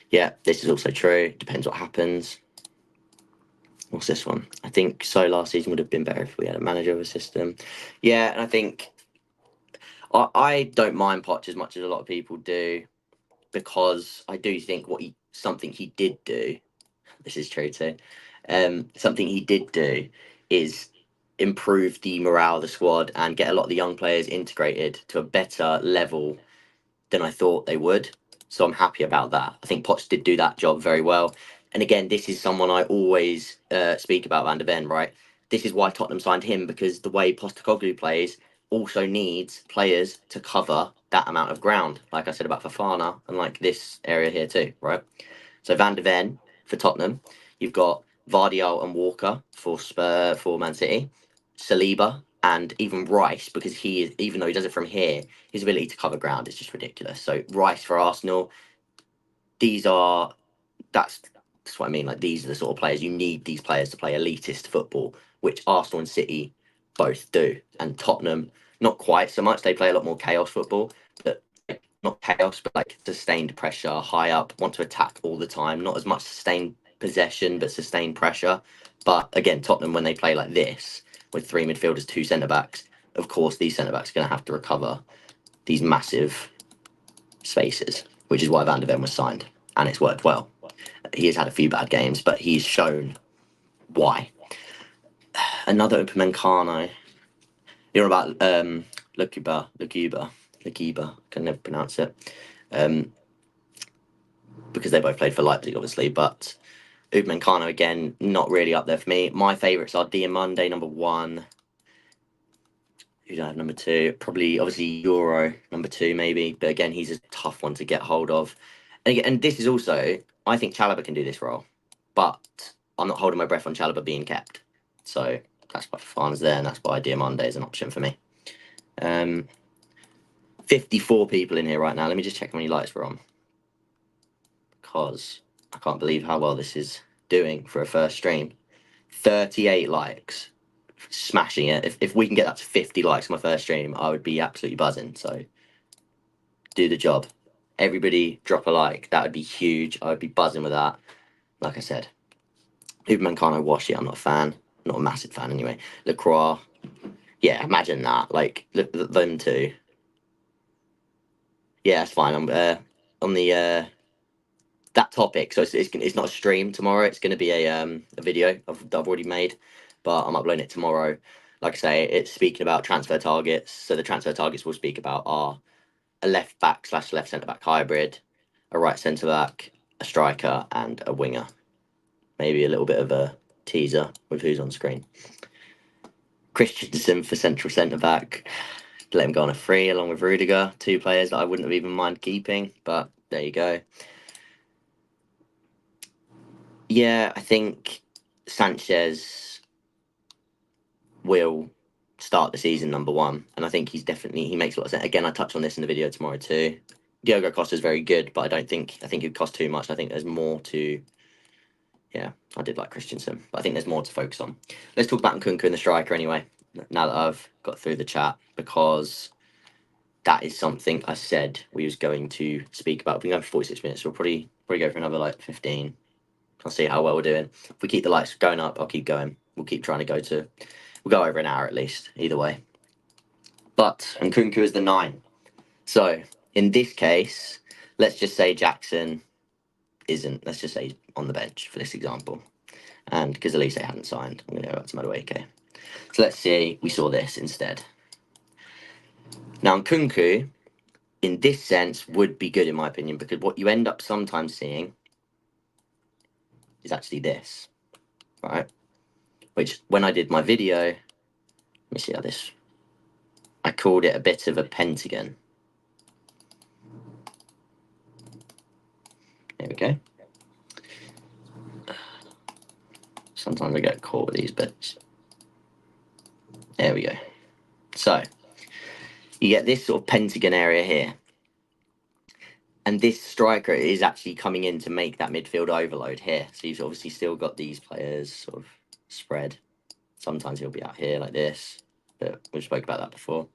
Yeah, this is also true. Depends what happens. What's this one? I think so last season would have been better if we had a manager of a system. Yeah, and I think I don't mind Poch as much as a lot of people do because I do think something he did do, this is true too, something he did do is improve the morale of the squad and get a lot of the young players integrated to a better level than I thought they would. So I'm happy about that. I think Potts did do that job very well. And again, this is someone I always speak about, Van der Ven, right? This is why Tottenham signed him because the way Postecoglou plays also needs players to cover that amount of ground, like I said about Fafana and like this area here too, right? So Van der Ven for Tottenham, you've got Vardiol and Walker for Man City, Saliba and even Rice because he is even though he does it from here, his ability to cover ground is just ridiculous. So Rice for Arsenal, these are that's what I mean. Like these are the sort of players you need. These players to play elitist football, which Arsenal and City both do, and Tottenham not quite so much. They play a lot more chaos football, but like, not chaos, but like sustained pressure, high up, want to attack all the time. Not as much sustained possession, but sustained pressure. But again, Tottenham when they play like this with three midfielders, two centre backs, of course these centre backs are going to have to recover these massive spaces, which is why Van der Ven was signed, and it's worked well. He has had a few bad games, but he's shown why. Another Upamecano. You're about Goalkeeper. Can never pronounce it. Because they both played for Leipzig, obviously, but Upamecano again, not really up there for me. My favourites are Diamande number 1. Who do I have number 2? Probably, obviously, Euro number 2, maybe. But again, he's a tough one to get hold of. And this is also, I think Chalobah can do this role, but I'm not holding my breath on Chalobah being kept. So that's why Fafana's there, and that's why Diamande is an option for me. 54 people in here right now. Let me just check how many lights we're on. Because I can't believe how well this is doing for a first stream. 38 likes. Smashing it. If we can get that to 50 likes on my first stream, I would be absolutely buzzing. So do the job. Everybody drop a like. That would be huge. I would be buzzing with that. Like I said, Upamecano wash it. I'm not a fan. Not a massive fan anyway. LaCroix. Yeah, imagine that. Like them two. Yeah, it's fine. I'm on the that topic. So it's not a stream tomorrow. It's going to be a video I've already made, but I'm uploading it tomorrow. Like I say, it's speaking about transfer targets. So the transfer targets we'll speak about are a left back / left centre back hybrid, a right centre back, a striker, and a winger. Maybe a little bit of a teaser with who's on screen. Christensen for central centre back. Let him go on a free along with Rudiger, 2 players that I wouldn't have even mind keeping, but there you go. Yeah, I think Sanchez will start the season number 1, and I think he makes a lot of sense. Again, I touch on this in the video tomorrow too. Diogo Costa is very good, but I think it costs too much. I think there's more to. Yeah, I did like Christensen, but I think there's more to focus on. Let's talk about Nkunku and the striker anyway. Now that I've got through the chat, because that is something I said we was going to speak about. We've been going for 46 minutes, so we'll probably go for another like 15. I'll see how well we're doing. If we keep the lights going up, I'll keep going. We'll keep trying to we'll go over an hour at least, either way. But Nkunku is the 9. So in this case, let's just say Jackson isn't. Let's just say he's on the bench for this example. And because Elise hadn't signed, I'm going to go back to Madueke. So let's see, we saw this instead. Now, Nkunku, in this sense, would be good in my opinion, because what you end up sometimes seeing is actually this, right? Which, when I did my video, let me see how this, I called it a bit of a pentagon. There we go. Sometimes I get caught with these bits. There we go. So, you get this sort of pentagon area here. And this striker is actually coming in to make that midfield overload here. So you've obviously still got these players sort of spread. Sometimes he'll be out here like this, but we spoke about that before.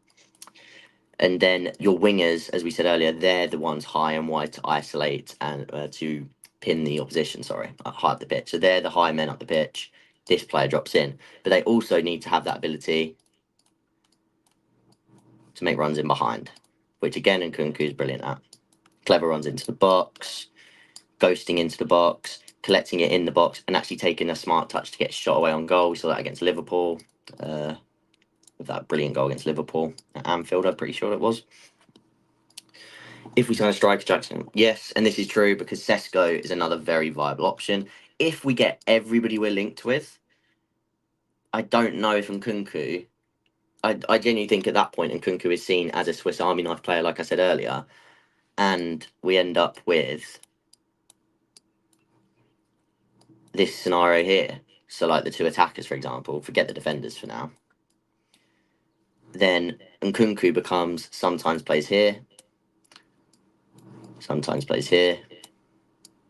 And then your wingers, as we said earlier, they're the ones high and wide to isolate and to pin the opposition, high up the pitch. So they're the high men up the pitch. This player drops in. But they also need to have that ability to make runs in behind, which again, Nkunku is brilliant at. Clever runs into the box, ghosting into the box, collecting it in the box, and actually taking a smart touch to get shot away on goal. We saw that against Liverpool, with that brilliant goal against Liverpool at Anfield, I'm pretty sure it was. If we sign a striker, Jackson, yes, and this is true because Sesko is another very viable option. If we get everybody we're linked with, I don't know if Nkunku. I genuinely think at that point Nkunku is seen as a Swiss Army knife player, like I said earlier, and we end up with this scenario here. So like the 2 attackers, for example, forget the defenders for now. Then Nkunku becomes sometimes plays here, sometimes plays here,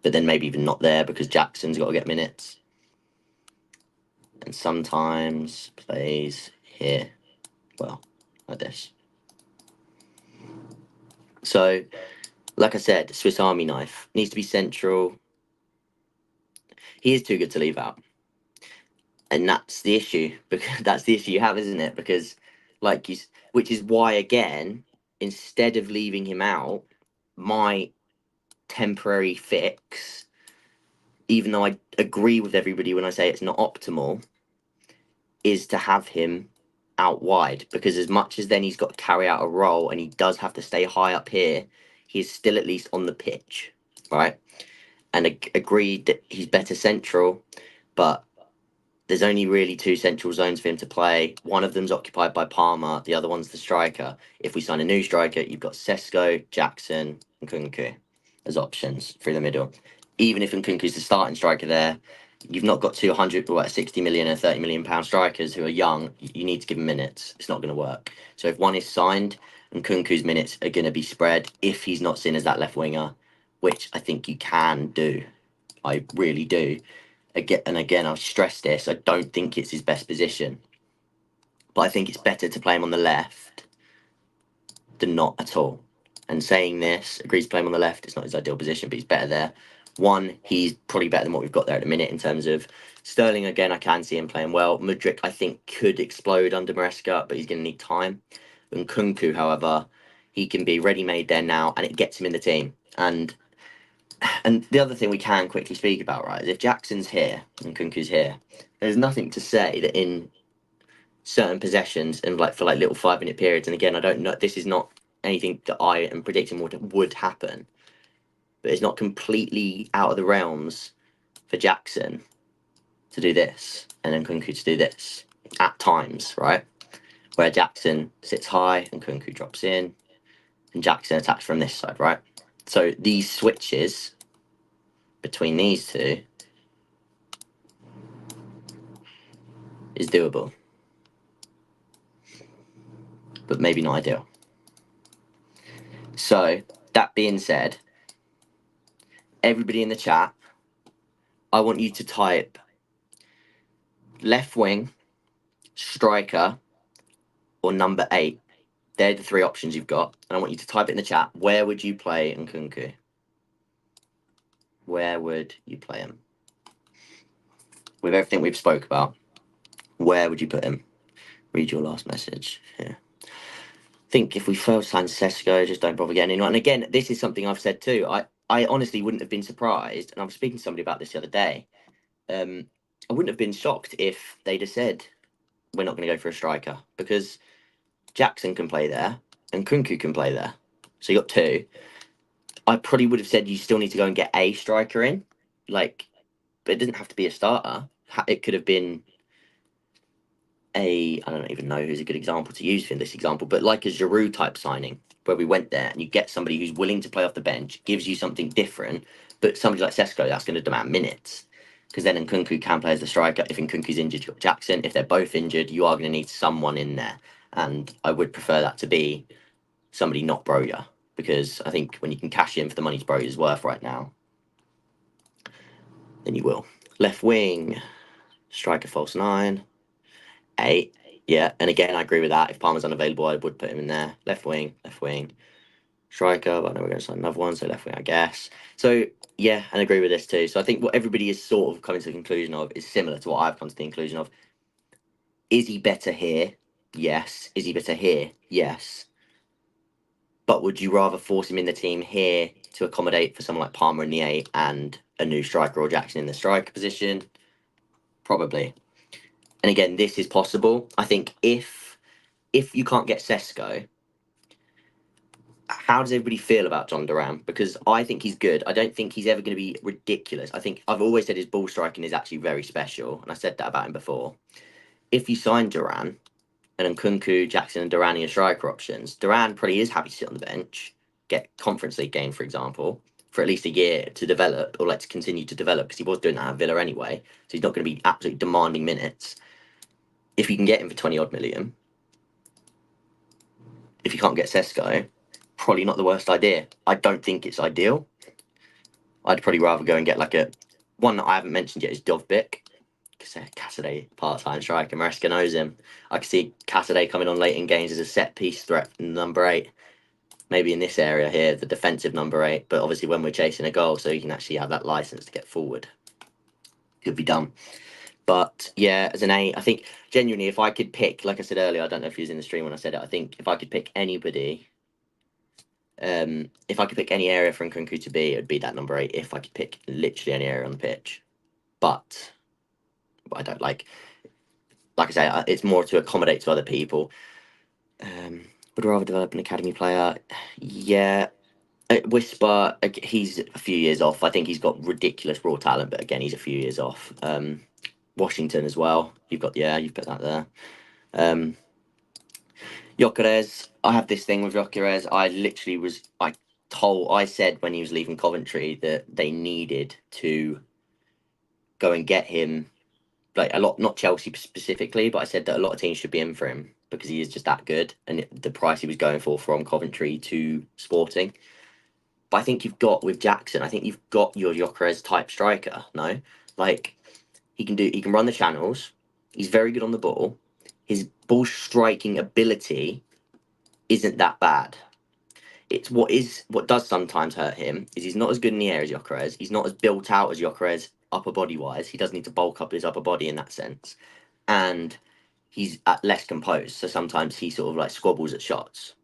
but then maybe even not there because Jackson's got to get minutes. And sometimes plays here, well, like this. So, like I said, Swiss Army knife needs to be central. He is too good to leave out. And that's the issue, because that's the issue you have, isn't it? Because, which is why, again, instead of leaving him out, my temporary fix, even though I agree with everybody when I say it's not optimal, is to have him out wide, because as much as then he's got to carry out a role and he does have to stay high up here, he's still at least on the pitch, right? And agreed that he's better central, but there's only really 2 central zones for him to play. One of them's occupied by Palmer, the other one's the striker. If we sign a new striker, you've got Sesko, Jackson, and Nkunku as options through the middle. Even if Nkunku's the starting striker there, you've not got 60 million and 30 million pound strikers who are young. You need to give them minutes. It's not going to work. So if one is signed, Nkunku's minutes are going to be spread if he's not seen as that left winger, which I think you can do. I really do. Again, I'll stress this. I don't think it's his best position, but I think it's better to play him on the left than not at all. And saying this, agrees to play him on the left. It's not his ideal position, but he's better there. One, he's probably better than what we've got there at the minute in terms of Sterling. Again, I can see him playing well. Mudryk, I think, could explode under Maresca, but he's going to need time. And Nkunku, however, he can be ready-made there now, and it gets him in the team. And the other thing we can quickly speak about, right, is if Jackson's here and Nkunku's here, there's nothing to say that in certain possessions and like for like little 5 minute periods. And again, I don't know. This is not anything that I am predicting would happen, but it's not completely out of the realms for Jackson to do this and then Kunku to do this at times, right? Where Jackson sits high and Kunku drops in, and Jackson attacks from this side, right? So these switches between these two is doable, but maybe not ideal. So that being said, everybody in the chat, I want you to type left wing, striker, or number 8. They're the 3 options you've got, and I want you to type it in the chat. Where would you play Nkunku? Where would you play him? With everything we've spoke about, where would you put him? Read your last message here. I think if we fail to sign Sesko, just don't bother getting anyone. And again, this is something I've said too. I honestly wouldn't have been surprised, and I was speaking to somebody about this the other day. I wouldn't have been shocked if they'd have said, we're not going to go for a striker, because Jackson can play there and Nkunku can play there. So you got 2. I probably would have said you still need to go and get a striker in, like, but it doesn't have to be a starter. It could have been I don't even know who's a good example to use for this example, but like a Giroud type signing where we went there and you get somebody who's willing to play off the bench, gives you something different, but somebody like Sesko, that's going to demand minutes. Because then Nkunku can play as the striker. If Nkunku's injured, you've got Jackson. If they're both injured, you are going to need someone in there. And I would prefer that to be somebody not Broja, because I think when you can cash in for the money Broja's worth right now, then you will. Left wing, striker, false 9. 8. Yeah, and again, I agree with that. If Palmer's unavailable, I would put him in there. Left wing, striker. But I know we're going to sign another one, so left wing, I guess. So yeah, and I agree with this too. So I think what everybody is sort of coming to the conclusion of is similar to what I've come to the conclusion of. Is he better here? Yes. Is he better here? Yes. But would you rather force him in the team here to accommodate for someone like Palmer in the 8 and a new striker or Jackson in the striker position? Probably. And again, this is possible. I think if you can't get Sesko, how does everybody feel about John Duran? Because I think he's good. I don't think he's ever going to be ridiculous. I think I've always said his ball striking is actually very special, and I said that about him before. If you sign Duran and Nkunku, Jackson, and Duran are your striker options, Duran probably is happy to sit on the bench, get Conference League game, for example, for at least a year to develop, or let's continue to develop, because he was doing that at Villa anyway, so he's not going to be absolutely demanding minutes. If you can get him for 20 odd million, if you can't get Sesko, probably not the worst idea. I don't think it's ideal. I'd probably rather go and get like one that I haven't mentioned yet is Dovbyk. Cassidy, part-time striker. Maresca knows him. I could see Cassidy coming on late in games as a set-piece threat from number 8. Maybe in this area here, the defensive number 8. But obviously when we're chasing a goal, so you can actually have that license to get forward. Could be done. But yeah, as an 8, I think genuinely if I could pick, like I said earlier, I don't know if he was in the stream when I said it, I think if I could pick anybody, if I could pick any area for Nkunku to be, it would be that number 8 if I could pick literally any area on the pitch. But I don't like I say, it's more to accommodate to other people. Would rather develop an academy player. Yeah. Whisper, he's a few years off. I think he's got ridiculous raw talent, but again, he's a few years off. Washington as well. You've put that there. Gyökeres, I have this thing with Gyökeres. I said when he was leaving Coventry that they needed to go and get him, like a lot, not Chelsea specifically, but I said that a lot of teams should be in for him because he is just that good, and the price he was going for from Coventry to Sporting. But I think you've got with Jackson, I think you've got your Gyökeres type striker. No, like he can run the channels. He's very good on the ball. His ball striking ability isn't that bad. It's what does sometimes hurt him is he's not as good in the air as Gyökeres. He's not as built out as Gyökeres upper body wise. He does need to bulk up his upper body in that sense, and he's less composed. So sometimes he sort of like squabbles at shots.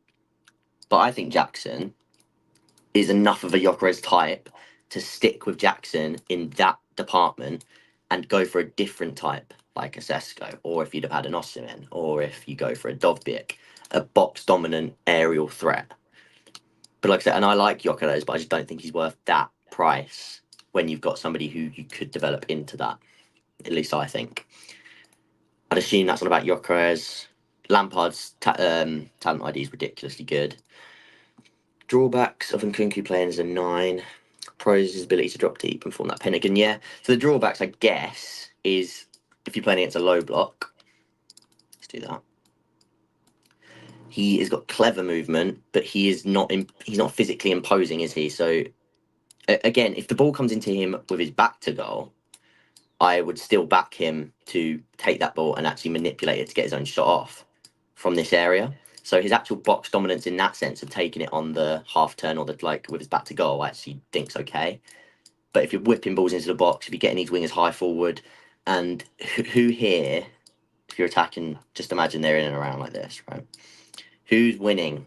But I think Jackson is enough of a Gyökeres type to stick with Jackson in that department and go for a different type like a Sesko, or if you'd have had an Osimhen, or if you go for a Dovbyk, a box dominant aerial threat. But like I said, and I like Gyökeres, but I just don't think he's worth that price when you've got somebody who you could develop into that. At least I think. I'd assume that's all about Gyökeres. Lampard's talent ID is ridiculously good. Drawbacks of Nkunku playing as a 9. Pros his ability to drop deep and form that pentagon. Yeah. So the drawbacks, I guess, is if you're playing against a low block. Let's do that. He has got clever movement, but he's not physically imposing, is he? So again, if the ball comes into him with his back to goal, I would still back him to take that ball and actually manipulate it to get his own shot off from this area. So his actual box dominance in that sense of taking it on the half turn or the like with his back to goal, I actually think's okay. But if you're whipping balls into the box, if you're getting these wingers high forward, and who here, if you're attacking, just imagine they're in and around like this, right? Who's winning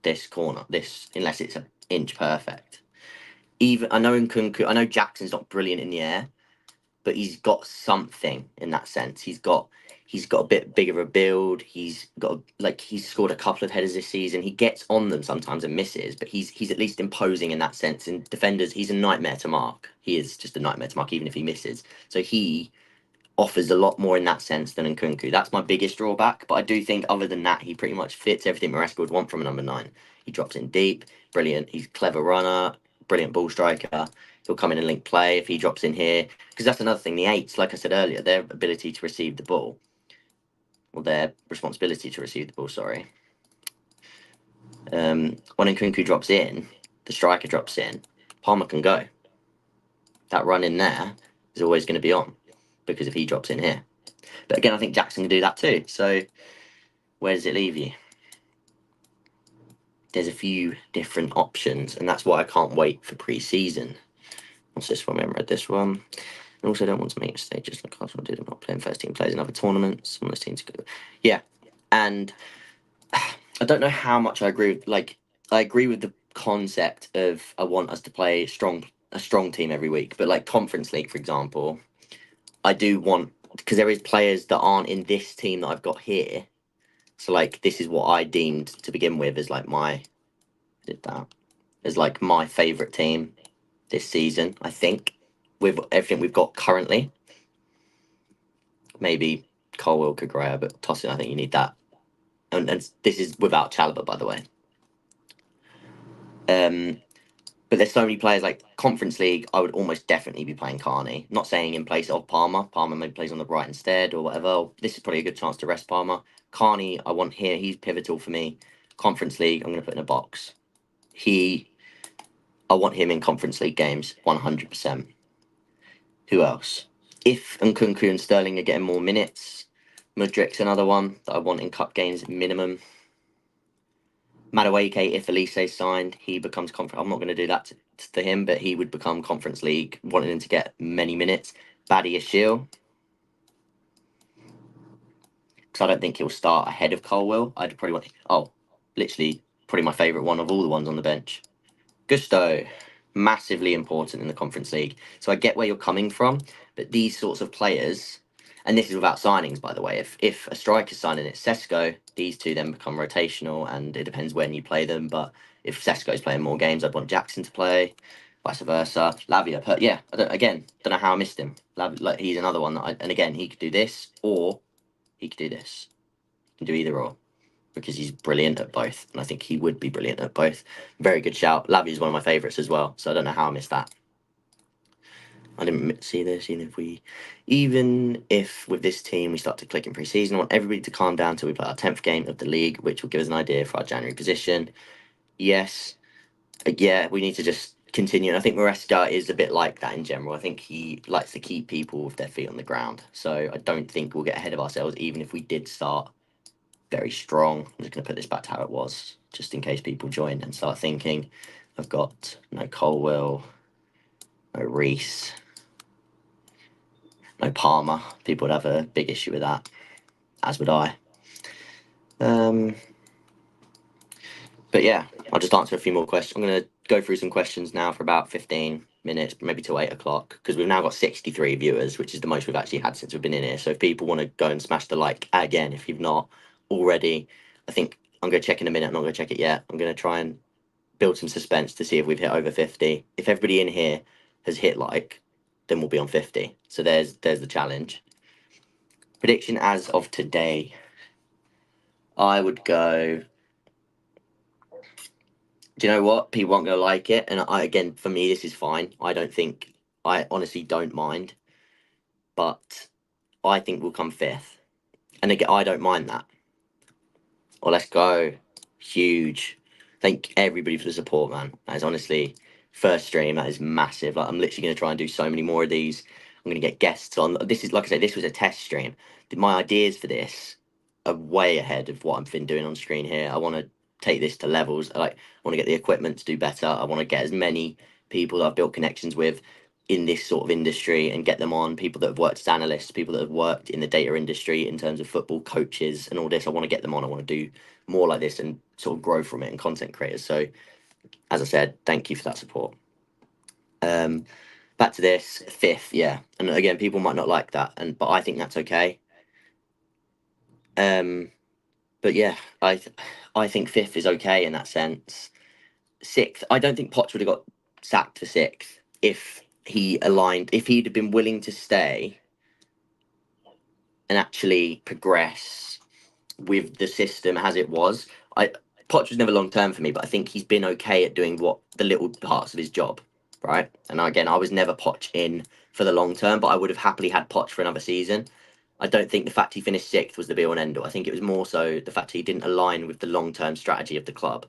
this corner? This unless it's an inch perfect. Even I know Nkunku, I know Jackson's not brilliant in the air, but he's got something in that sense. He's got a bit bigger of a build. He's got he's scored a couple of headers this season. He gets on them sometimes and misses, but he's at least imposing in that sense. And defenders, he's a nightmare to mark. He is just a nightmare to mark, even if he misses. So he offers a lot more in that sense than Nkunku. That's my biggest drawback. But I do think other than that, he pretty much fits everything Maresca would want from a number 9. He drops in deep, brilliant. He's a clever runner, brilliant ball striker. He'll come in and link play if he drops in here. Because that's another thing. The 8s, like I said earlier, their ability to receive the ball, or their responsibility to receive the ball, sorry. When Nkunku drops in, the striker drops in, Palmer can go. That run in there is always going to be on because if he drops in here. But again, I think Jackson can do that too. So where does it leave you? There's a few different options, and that's why I can't wait for pre-season. What's this one? We haven't read this one. And also don't want to make mistakes just like Arsenal did of not playing first team players in other tournaments. Some of those teams go. Yeah. And I don't know how much I agree with I agree with the concept of I want us to play a strong team every week. But like Conference League, for example, I do want because there is players that aren't in this team that I've got here. So like this is what I deemed to begin with as like my favourite team this season, I think, with everything we've got currently. Maybe Colwell could grab, but Tosin, I think you need that. And this is without Chalobah, by the way. But there's so many players like Conference League. I would almost definitely be playing Carney. Not saying in place of Palmer. Palmer maybe plays on the right instead or whatever. This is probably a good chance to rest Palmer. Carney, I want here. He's pivotal for me. Conference League, I'm going to put in a box. I want him in Conference League games, 100%. Who else? If Nkunku and Sterling are getting more minutes, Mudrik's another one that I want in cup games minimum. Madueke, if Elise's signed, he becomes conference. I'm not going to do that to him, but he would become Conference League, wanting him to get many minutes. Baddy Ashil, because I don't think he'll start ahead of Colwell. I'd probably literally probably my favourite one of all the ones on the bench. Gusto, massively important in the Conference League. So I get where you're coming from, but these sorts of players, and this is without signings, by the way. If a striker's signing at Sesko, these two then become rotational, and it depends when you play them. But if Sesko's playing more games, I'd want Jackson to play, vice versa. Lavia, but yeah, don't know how I missed him. He's another one and again, he could do this or he could do this. He can do either or because he's brilliant at both, and I think he would be brilliant at both. Very good shout. Lavia is one of my favourites as well, so I don't know how I missed that. I didn't see this. Even if with this team we start to click in pre-season, I want everybody to calm down till we play our 10th game of the league, which will give us an idea for our January position. Yes, yeah, we need to just continue. And I think Maresca is a bit like that in general. I think he likes to keep people with their feet on the ground. So I don't think we'll get ahead of ourselves, even if we did start very strong. I'm just going to put this back to how it was, just in case people join and start thinking. I've got no Colwell, no Reese, no Palmer. People would have a big issue with that, as would I. But yeah, I'll just answer a few more questions. I'm going to go through some questions now for about 15 minutes, maybe till 8 o'clock, because we've now got 63 viewers, which is the most we've actually had since we've been in here. So if people want to go and smash the like again, if you've not already, I think I'm going to check in a minute. I'm not going to check it yet. I'm going to try and build some suspense to see if we've hit over 50. If everybody in here has hit like, then we'll be on 50. So there's the challenge. Prediction as of today, I would go. Do you know what? People aren't going to like it. And again, for me, this is fine. I honestly don't mind. But I think we'll come fifth. And again, I don't mind that. Well, let's go. Huge. Thank everybody for the support, man. That is honestly, first stream, that is massive. Like, I'm literally going to try and do so many more of these. I'm going to get guests on. This is, like I said, this was a test stream. My ideas for this are way ahead of what I've been doing on screen here. I want to take this to levels. I want to get the equipment to do better. I want to get as many people that I've built connections with in this sort of industry and get them on, people that have worked as analysts, people that have worked in the data industry in terms of football coaches and all this. I want to get them on. I want to do more like this and sort of grow from it, and content creators. So as I said, thank you for that support. Back to this fifth, yeah. And again, people might not like that, but I think that's okay. But yeah, I think fifth is okay in that sense. Sixth, I don't think Potts would have got sacked for sixth if if he'd have been willing to stay and actually progress with the system as it was. Potts was never long term for me, but I think he's been okay at doing what the little parts of his job, right? And again, I was never Potts in for the long term, but I would have happily had Potts for another season. I don't think the fact he finished sixth was the be all and end all. I think it was more so the fact he didn't align with the long term strategy of the club.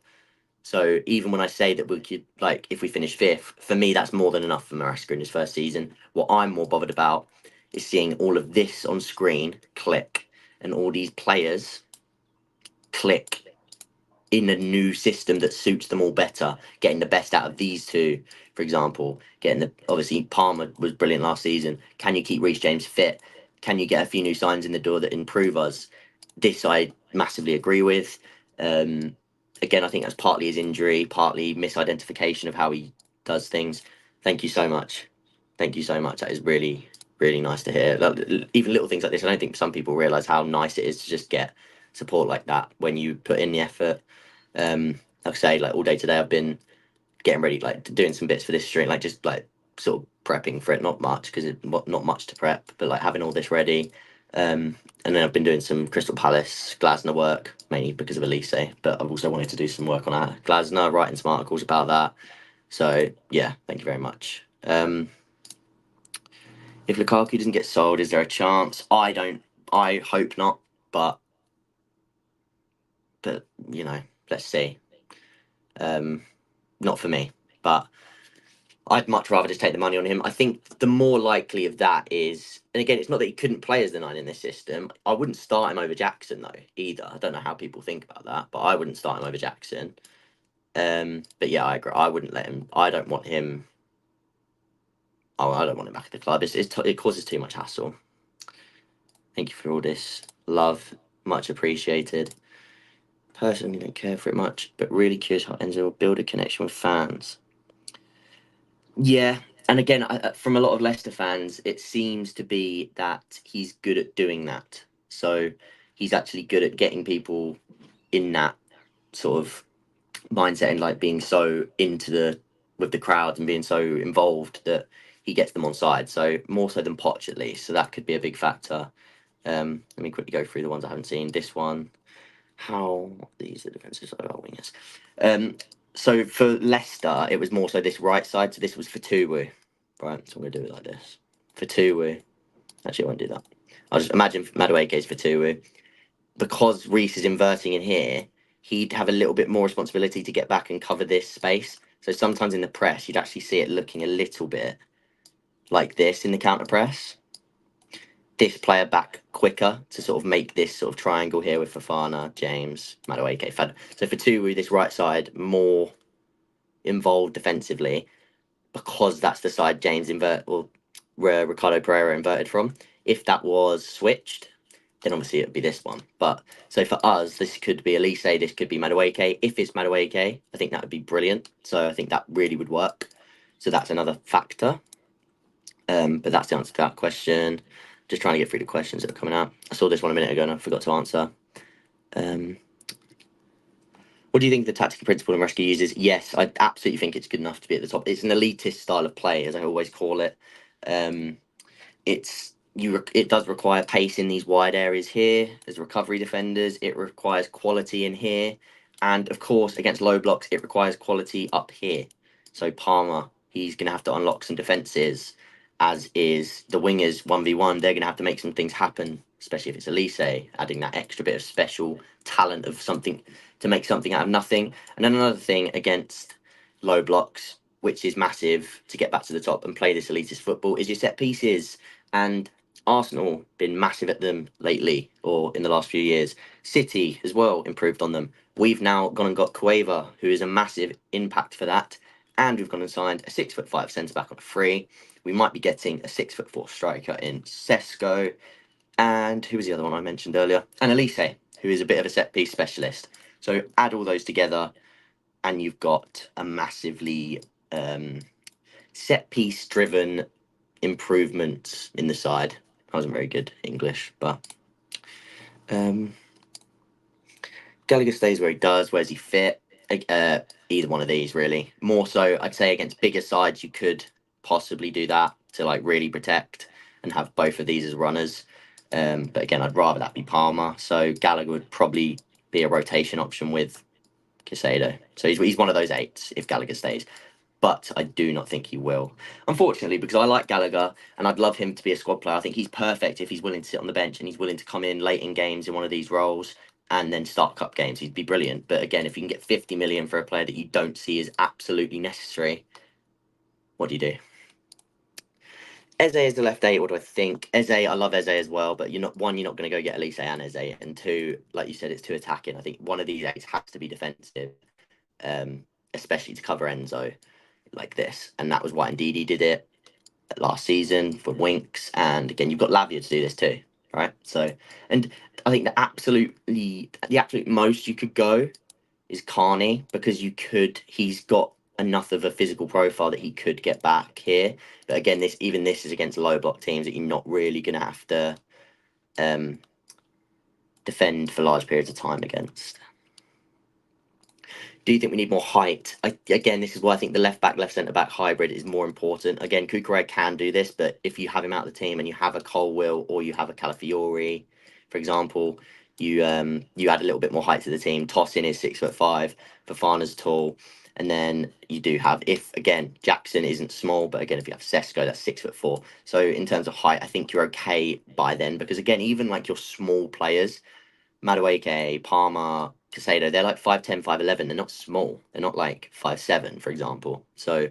So even when I say that we could, like, if we finish fifth, for me that's more than enough for Maresca in his first season. What I'm more bothered about is seeing all of this on screen click and all these players click in a new system that suits them all better, getting the best out of these two, for example, obviously Palmer was brilliant last season. Can you keep Reece James fit? Can you get a few new signs in the door that improve us? This I massively agree with. Again, I think that's partly his injury, partly misidentification of how he does things. Thank you so much. Thank you so much. That is really, really nice to hear. Even little things like this, I don't think some people realize how nice it is to just get support like that when you put in the effort. Like I say, like all day today, I've been getting ready, like doing some bits for this stream, like just like sort of prepping for it. Not much because not much to prep, but like having all this ready. And then I've been doing some Crystal Palace Glasner work, mainly because of Elise, but I've also wanted to do some work on Glasner, writing some articles about that. So yeah, thank you very much. If Lukaku doesn't get sold, is there a chance? I hope not, but you know, let's see. Not for me, but I'd much rather just take the money on him. I think the more likely of that is, and again, it's not that he couldn't play as the nine in this system. I wouldn't start him over Jackson though either. I don't know how people think about that, but I wouldn't start him over Jackson. But yeah, I agree. I wouldn't let him. I don't want him. Oh, I don't want him back at the club. It causes too much hassle. Thank you for all this love, much appreciated. Personally, don't care for it much, but really curious how Enzo will build a connection with fans. Yeah, and again, from a lot of Leicester fans, it seems to be that he's good at doing that. So he's actually good at getting people in that sort of mindset and like being so with the crowd and being so involved that he gets them on side. So more so than Poch at least. So that could be a big factor. Let me quickly go through the ones I haven't seen. This one, how these are defenses are wingers. So for Leicester, it was more so this right side. So this was for Tuwu. Right, so I'm going to do it like this. For Tuwu. Actually, I won't do that. I'll just imagine Madueke is for Tuwu. Because Reece is inverting in here, he'd have a little bit more responsibility to get back and cover this space. So sometimes in the press, you'd actually see it looking a little bit like this in the counter press. This player back quicker to sort of make this sort of triangle here with Fofana, James, Madueke, Fad. So for Turu, this right side more involved defensively because that's the side James Ricardo Pereira inverted from. If that was switched, then obviously it would be this one. But so for us, this could be Elise, this could be Madueke. If it's Madueke, I think that would be brilliant. So I think that really would work. So that's another factor. But that's the answer to that question. Just trying to get through the questions that are coming out. I saw this one a minute ago and I forgot to answer. What do you think the tactical principle in Maresca uses? Yes, I absolutely think it's good enough to be at the top. It's an elitist style of play, as I always call it. It does require pace in these wide areas here. There's recovery defenders. It requires quality in here, and of course against low blocks, it requires quality up here. So Palmer, he's going to have to unlock some defenses, as is the wingers 1v1. They're going to have to make some things happen, especially if it's Elise, adding that extra bit of special talent of something to make something out of nothing. And then another thing against low blocks, which is massive to get back to the top and play this elitist football, is your set pieces. And Arsenal been massive at them lately, or in the last few years. City as well improved on them. We've now gone and got Cueva, who is a massive impact for that. And we've gone and signed a 6'5" centre back on a free. We might be getting a 6'4" striker in Sesko. And who was the other one I mentioned earlier? And Elise, who is a bit of a set piece specialist. So add all those together, and you've got a massively set piece driven improvement in the side. I wasn't very good English, but Gallagher stays where he does. Where's he fit? Either one of these, really. More so, I'd say against bigger sides, you could possibly do that to like really protect and have both of these as runners. But again, I'd rather that be Palmer. So Gallagher would probably be a rotation option with Caicedo. So he's one of those eights if Gallagher stays. But I do not think he will. Unfortunately, because I like Gallagher and I'd love him to be a squad player. I think he's perfect if he's willing to sit on the bench and he's willing to come in late in games in one of these roles and then start cup games. He'd be brilliant. But again, if you can get 50 million for a player that you don't see as absolutely necessary, what do you do? Eze is the left eight. What do I think? Eze, I love Eze as well, but you're not going to go get Elise and Eze, and two, like you said, it's too attacking. I think one of these eights has to be defensive, especially to cover Enzo like this, and that was why Ndidi did it last season for Winks, and again you've got Lavia to do this too, right? So, and I think the absolute most you could go is Carney, because he's got enough of a physical profile that he could get back here. But again, this is against low block teams that you're not really going to have to defend for large periods of time against. Do you think we need more height? Again, this is why I think the left back, left centre back hybrid is more important. Again, Cucurella can do this, but if you have him out of the team and you have a Colwill or you have a Calafiori, for example, you add a little bit more height to the team. Tosin is 6'5", Fofana's tall, and then you do have, if again Jackson isn't small, but again if you have Sesko, that's 6'4". So in terms of height, I think you're okay by then, because again, even like your small players, Madueke, Palmer, Caicedo, they're like 5'10", 5'11". They're not small. They're not like 5'7", for example. So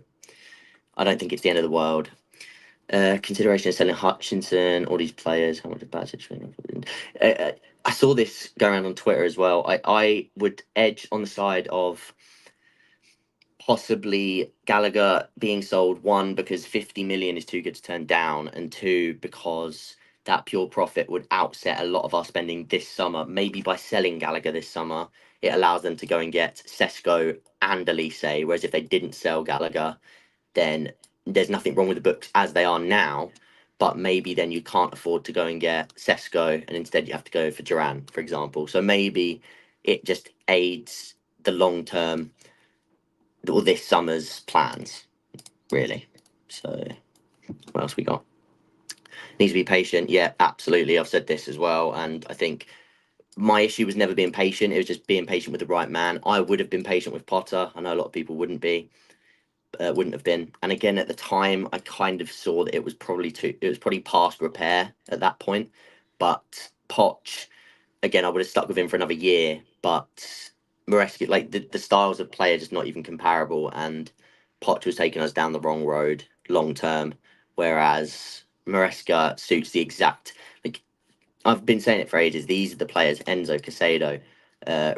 I don't think it's the end of the world. Consideration of selling Hutchinson, all these players. How much of bad situation? I saw this go around on Twitter as well. I would edge on the side of possibly Gallagher being sold, one, because 50 million is too good to turn down, and two, because that pure profit would outset a lot of our spending this summer. Maybe by selling Gallagher this summer, it allows them to go and get Sesko and Elise, whereas if they didn't sell Gallagher, then there's nothing wrong with the books as they are now, but maybe then you can't afford to go and get Sesko, and instead you have to go for Duran, for example. So maybe it just aids the long-term or this summer's plans, really. So what else we got? Needs to be patient. Yeah, absolutely. I've said this as well, and I think my issue was never being patient. It was just being patient with the right man. I would have been patient with Potter. I know a lot of people wouldn't have been. And again, at the time, I kind of saw that it was probably past repair at that point. But Poch, again, I would have stuck with him for another year. But Maresca, like the styles of play are just not even comparable. And Poch was taking us down the wrong road long term, whereas Maresca suits the exact. Like, I've been saying it for ages. These are the players: Enzo, Casado,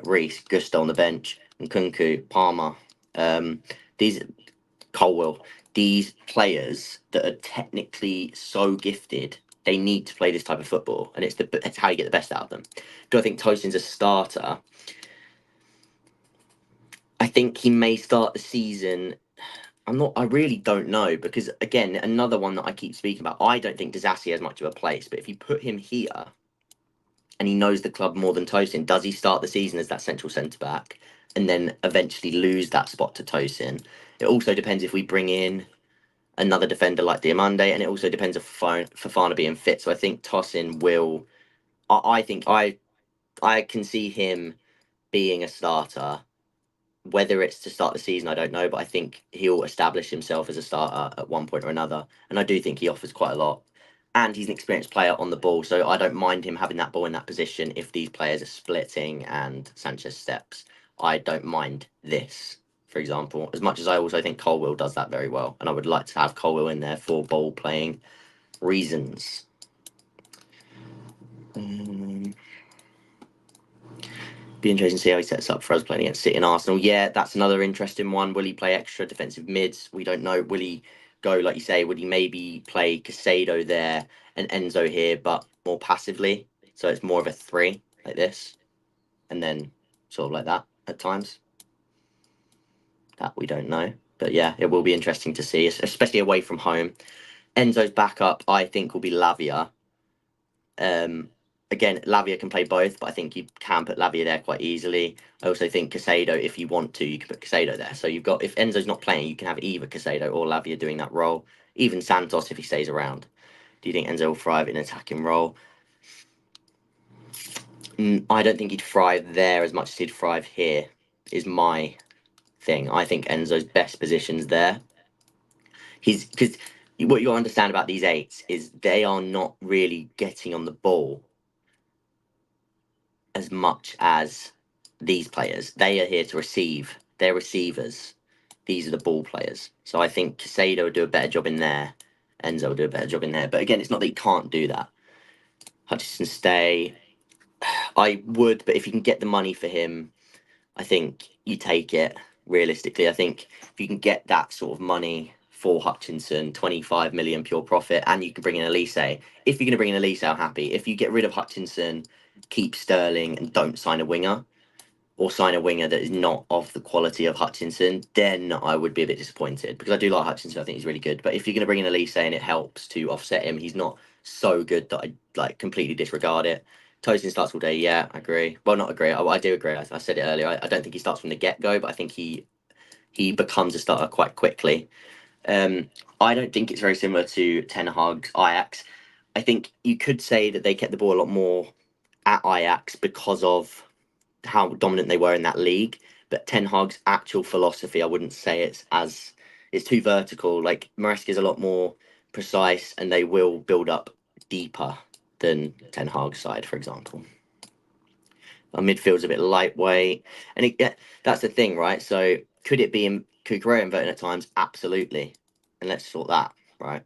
Reece, Gusto on the bench, Nkunku, Palmer. These Colwell. These players that are technically so gifted, they need to play this type of football, and it's how you get the best out of them. Do I think Tosin's a starter? I think he may start the season. I really don't know, because again, another one that I keep speaking about. I don't think Disasi has much of a place, but if you put him here and he knows the club more than Tosin, does he start the season as that central centre back and then eventually lose that spot to Tosin? It also depends if we bring in another defender like Diamande, and it also depends if Fofana being fit. So I think Tosin will. I think I can see him being a starter. Whether it's to start the season, I don't know, but I think he'll establish himself as a starter at one point or another. And I do think he offers quite a lot. And he's an experienced player on the ball, so I don't mind him having that ball in that position if these players are splitting and Sanchez steps. I don't mind this, for example, as much as I also think Colwell does that very well. And I would like to have Colwell in there for ball playing reasons. Be interesting to see how he sets up for us playing against City and Arsenal. Yeah, that's another interesting one. Will he play extra defensive mids? We don't know. Will he go, like you say, would he maybe play Casado there and Enzo here, but more passively? So it's more of a three like this, and then sort of like that at times. That we don't know. But yeah, it will be interesting to see, especially away from home. Enzo's backup, I think, will be Lavia. Again, Lavia can play both, but I think you can put Lavia there quite easily. I also think Casado, if you want to, you can put Casado there. So you've got, if Enzo's not playing, you can have either Casado or Lavia doing that role. Even Santos if he stays around. Do you think Enzo will thrive in an attacking role? I don't think he'd thrive there as much as he'd thrive here, is my thing. I think Enzo's best position's there. He's because what you understand about these eights is they are not really getting on the ball as much as these players. They are here to receive. They're receivers. These are the ball players. So I think Casado will do a better job in there. Enzo will do a better job in there. But again, it's not that he can't do that. Hutchinson stay. I would, but if you can get the money for him, I think you take it. Realistically, I think if you can get that sort of money for Hutchinson, 25 million pure profit, and you can bring in Elise. If you're going to bring in Elise, I'm happy. If you get rid of Hutchinson, keep Sterling and don't sign a winger, or sign a winger that is not of the quality of Hutchinson, then I would be a bit disappointed, because I do like Hutchinson. I think he's really good. But if you're going to bring in Elise and it helps to offset him, he's not so good that I like completely disregard it. Tosin starts all day. Yeah, I agree. Well, not agree. I do agree. I said it earlier. I don't think he starts from the get go, but I think he becomes a starter quite quickly. I don't think it's very similar to Ten Hag's Ajax. I think you could say that they kept the ball a lot more at Ajax because of how dominant they were in that league. But Ten Hag's actual philosophy, I wouldn't say it's too vertical. Like Maresca is a lot more precise, and they will build up deeper than Ten Hag's side, for example. Our midfield's a bit lightweight, and that's the thing, right? So could it be Cucurella inverting at times? Absolutely, and let's sort that, right?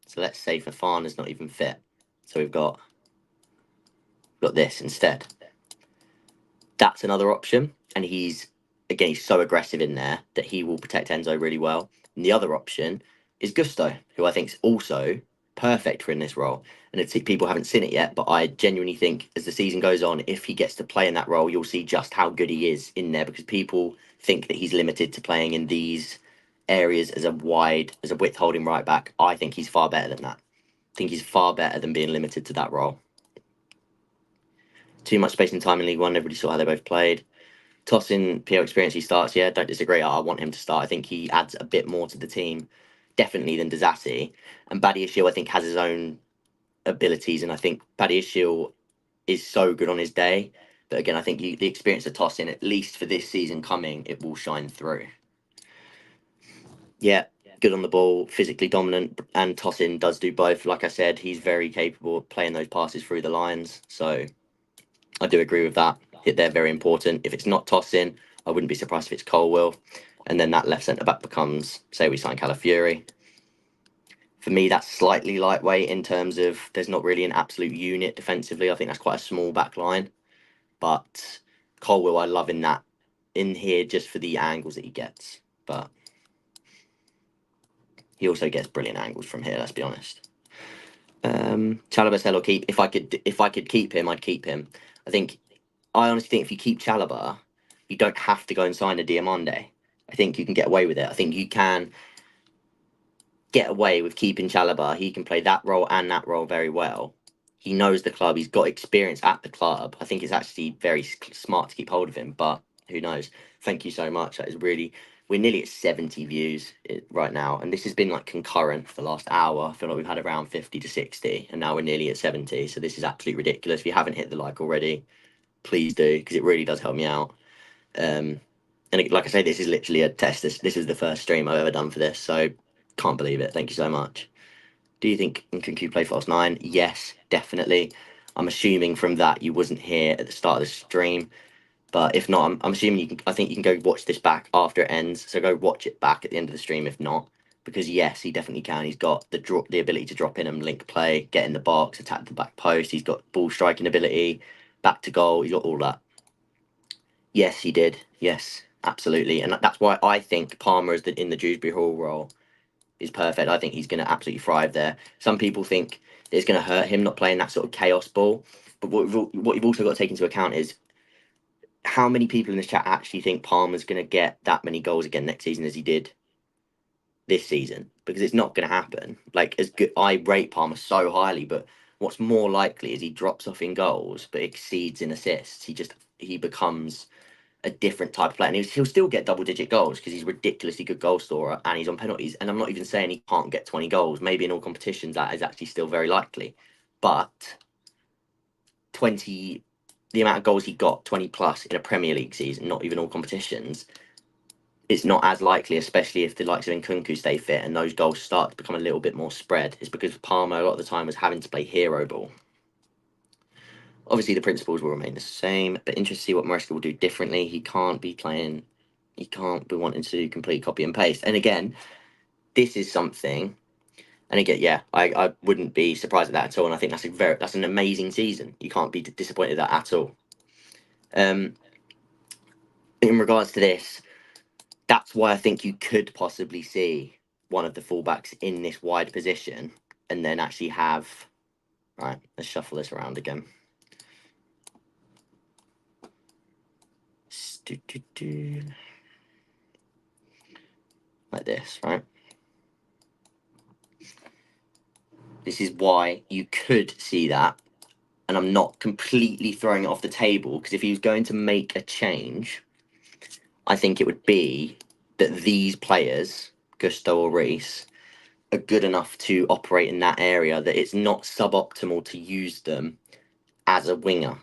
So let's say Fofana's not even fit, so we've got this instead. That's another option, and he's so aggressive in there that he will protect Enzo really well. And the other option is Gusto, who I think is also perfect for in this role. And it's, people haven't seen it yet, but I genuinely think as the season goes on, if he gets to play in that role, you'll see just how good he is in there, because people think that he's limited to playing in these areas as a width holding right back. I think he's far better than that. I think he's far better than being limited to that role. Too much space and time in League One. Everybody saw how they both played. Tosin, PL experience, he starts. Yeah, don't disagree. I want him to start. I think he adds a bit more to the team, definitely, than Disasi. And Badiashile, I think, has his own abilities, and I think Badiashile is so good on his day. But again, I think the experience of Tosin, at least for this season coming, it will shine through. Yeah, good on the ball, physically dominant, and Tosin does do both. Like I said, he's very capable of playing those passes through the lines. So I do agree with that. They're very important. If it's not Tosin, I wouldn't be surprised if it's Colwell. and then that left centre back becomes, say we sign Calafiori. For me, that's slightly lightweight in terms of there's not really an absolute unit defensively. I think that's quite a small back line. But Colwill, I love in that in here just for the angles that he gets. But he also gets brilliant angles from here, let's be honest. Chalobah sell or keep. If I could keep him, I'd keep him. I honestly think if you keep Chalobah, you don't have to go and sign a Diamande. I think you can get away with it. I think you can get away with keeping Chalobah. He can play that role and that role very well. He knows the club. He's got experience at the club. I think it's actually very smart to keep hold of him, but who knows? Thank you so much. That is really, we're nearly at 70 views right now, and this has been like concurrent for the last hour. I feel like we've had around 50 to 60, and now we're nearly at 70. So this is absolutely ridiculous. If you haven't hit the like already, please do, because it really does help me out. Like I say, this is literally a test. This is the first stream I've ever done for this, so can't believe it. Thank you so much. Do you think Nkunku play false nine? Yes, definitely. I'm assuming from that you wasn't here at the start of the stream, but if not, I'm assuming you can. I think you can go watch this back after it ends. So go watch it back at the end of the stream. If not, because yes, he definitely can. He's got the ability to drop in and link play, get in the box, attack the back post. He's got ball striking ability, back to goal. He's got all that. Yes, he did. Yes, absolutely, and that's why I think Palmer is in the Dewsbury Hall role is perfect. I think he's going to absolutely thrive there. Some people think it's going to hurt him not playing that sort of chaos ball. But what you've also got to take into account is how many people in this chat actually think Palmer's going to get that many goals again next season as he did this season, because it's not going to happen. Like, as good, I rate Palmer so highly, but what's more likely is he drops off in goals but exceeds in assists. He becomes a different type of player, and he'll still get double-digit goals because he's a ridiculously good goal scorer and he's on penalties. And I'm not even saying he can't get 20 goals. Maybe in all competitions that is actually still very likely, but 20, the amount of goals he got, 20 plus in a Premier League season, not even all competitions, it's not as likely, especially if the likes of Nkunku stay fit and those goals start to become a little bit more spread. It's because Palmer a lot of the time was having to play hero ball. Obviously, the principles will remain the same, but interested to see what Maresca will do differently. He can't be wanting to do complete copy and paste. And again, this is something. And again, yeah, I wouldn't be surprised at that at all. And I think that's an amazing season. You can't be disappointed at that at all. In regards to this, that's why I think you could possibly see one of the fullbacks in this wide position, and then actually have. Right, let's shuffle this around again. Like this, right? This is why you could see that. And I'm not completely throwing it off the table, because if he was going to make a change, I think it would be that these players, Gusto or Reese, are good enough to operate in that area that it's not suboptimal to use them as a winger.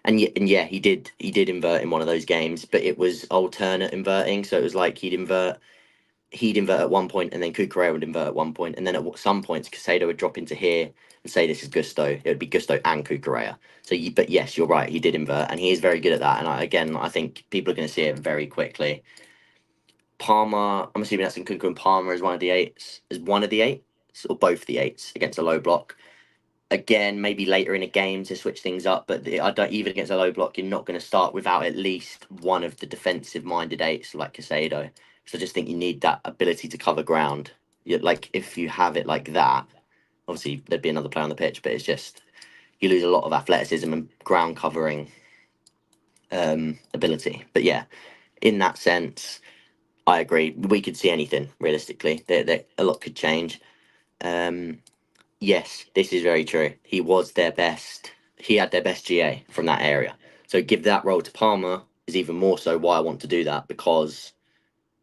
And yeah, he did invert in one of those games, but it was alternate inverting. So it was like he'd invert at one point, and then Cucurella would invert at one point, and then at some points Casado would drop into here and say this is Gusto. It would be Gusto and Cucurella. But yes, you're right, he did invert, and he is very good at that. And I think people are going to see it very quickly. Palmer, I'm assuming that's Nkunku and Palmer as one of the eights, or both the eights against a low block. Again, maybe later in a game to switch things up, but I don't, even against a low block, you're not going to start without at least one of the defensive-minded eights like Casado. So I just think you need that ability to cover ground. Like, if you have it like that, obviously there'd be another player on the pitch, but it's just you lose a lot of athleticism and ground covering ability. But yeah, in that sense, I agree. We could see anything realistically. A lot could change. Yes, this is very true. He was their best. He had their best GA from that area. So give that role to Palmer is even more so why I want to do that, because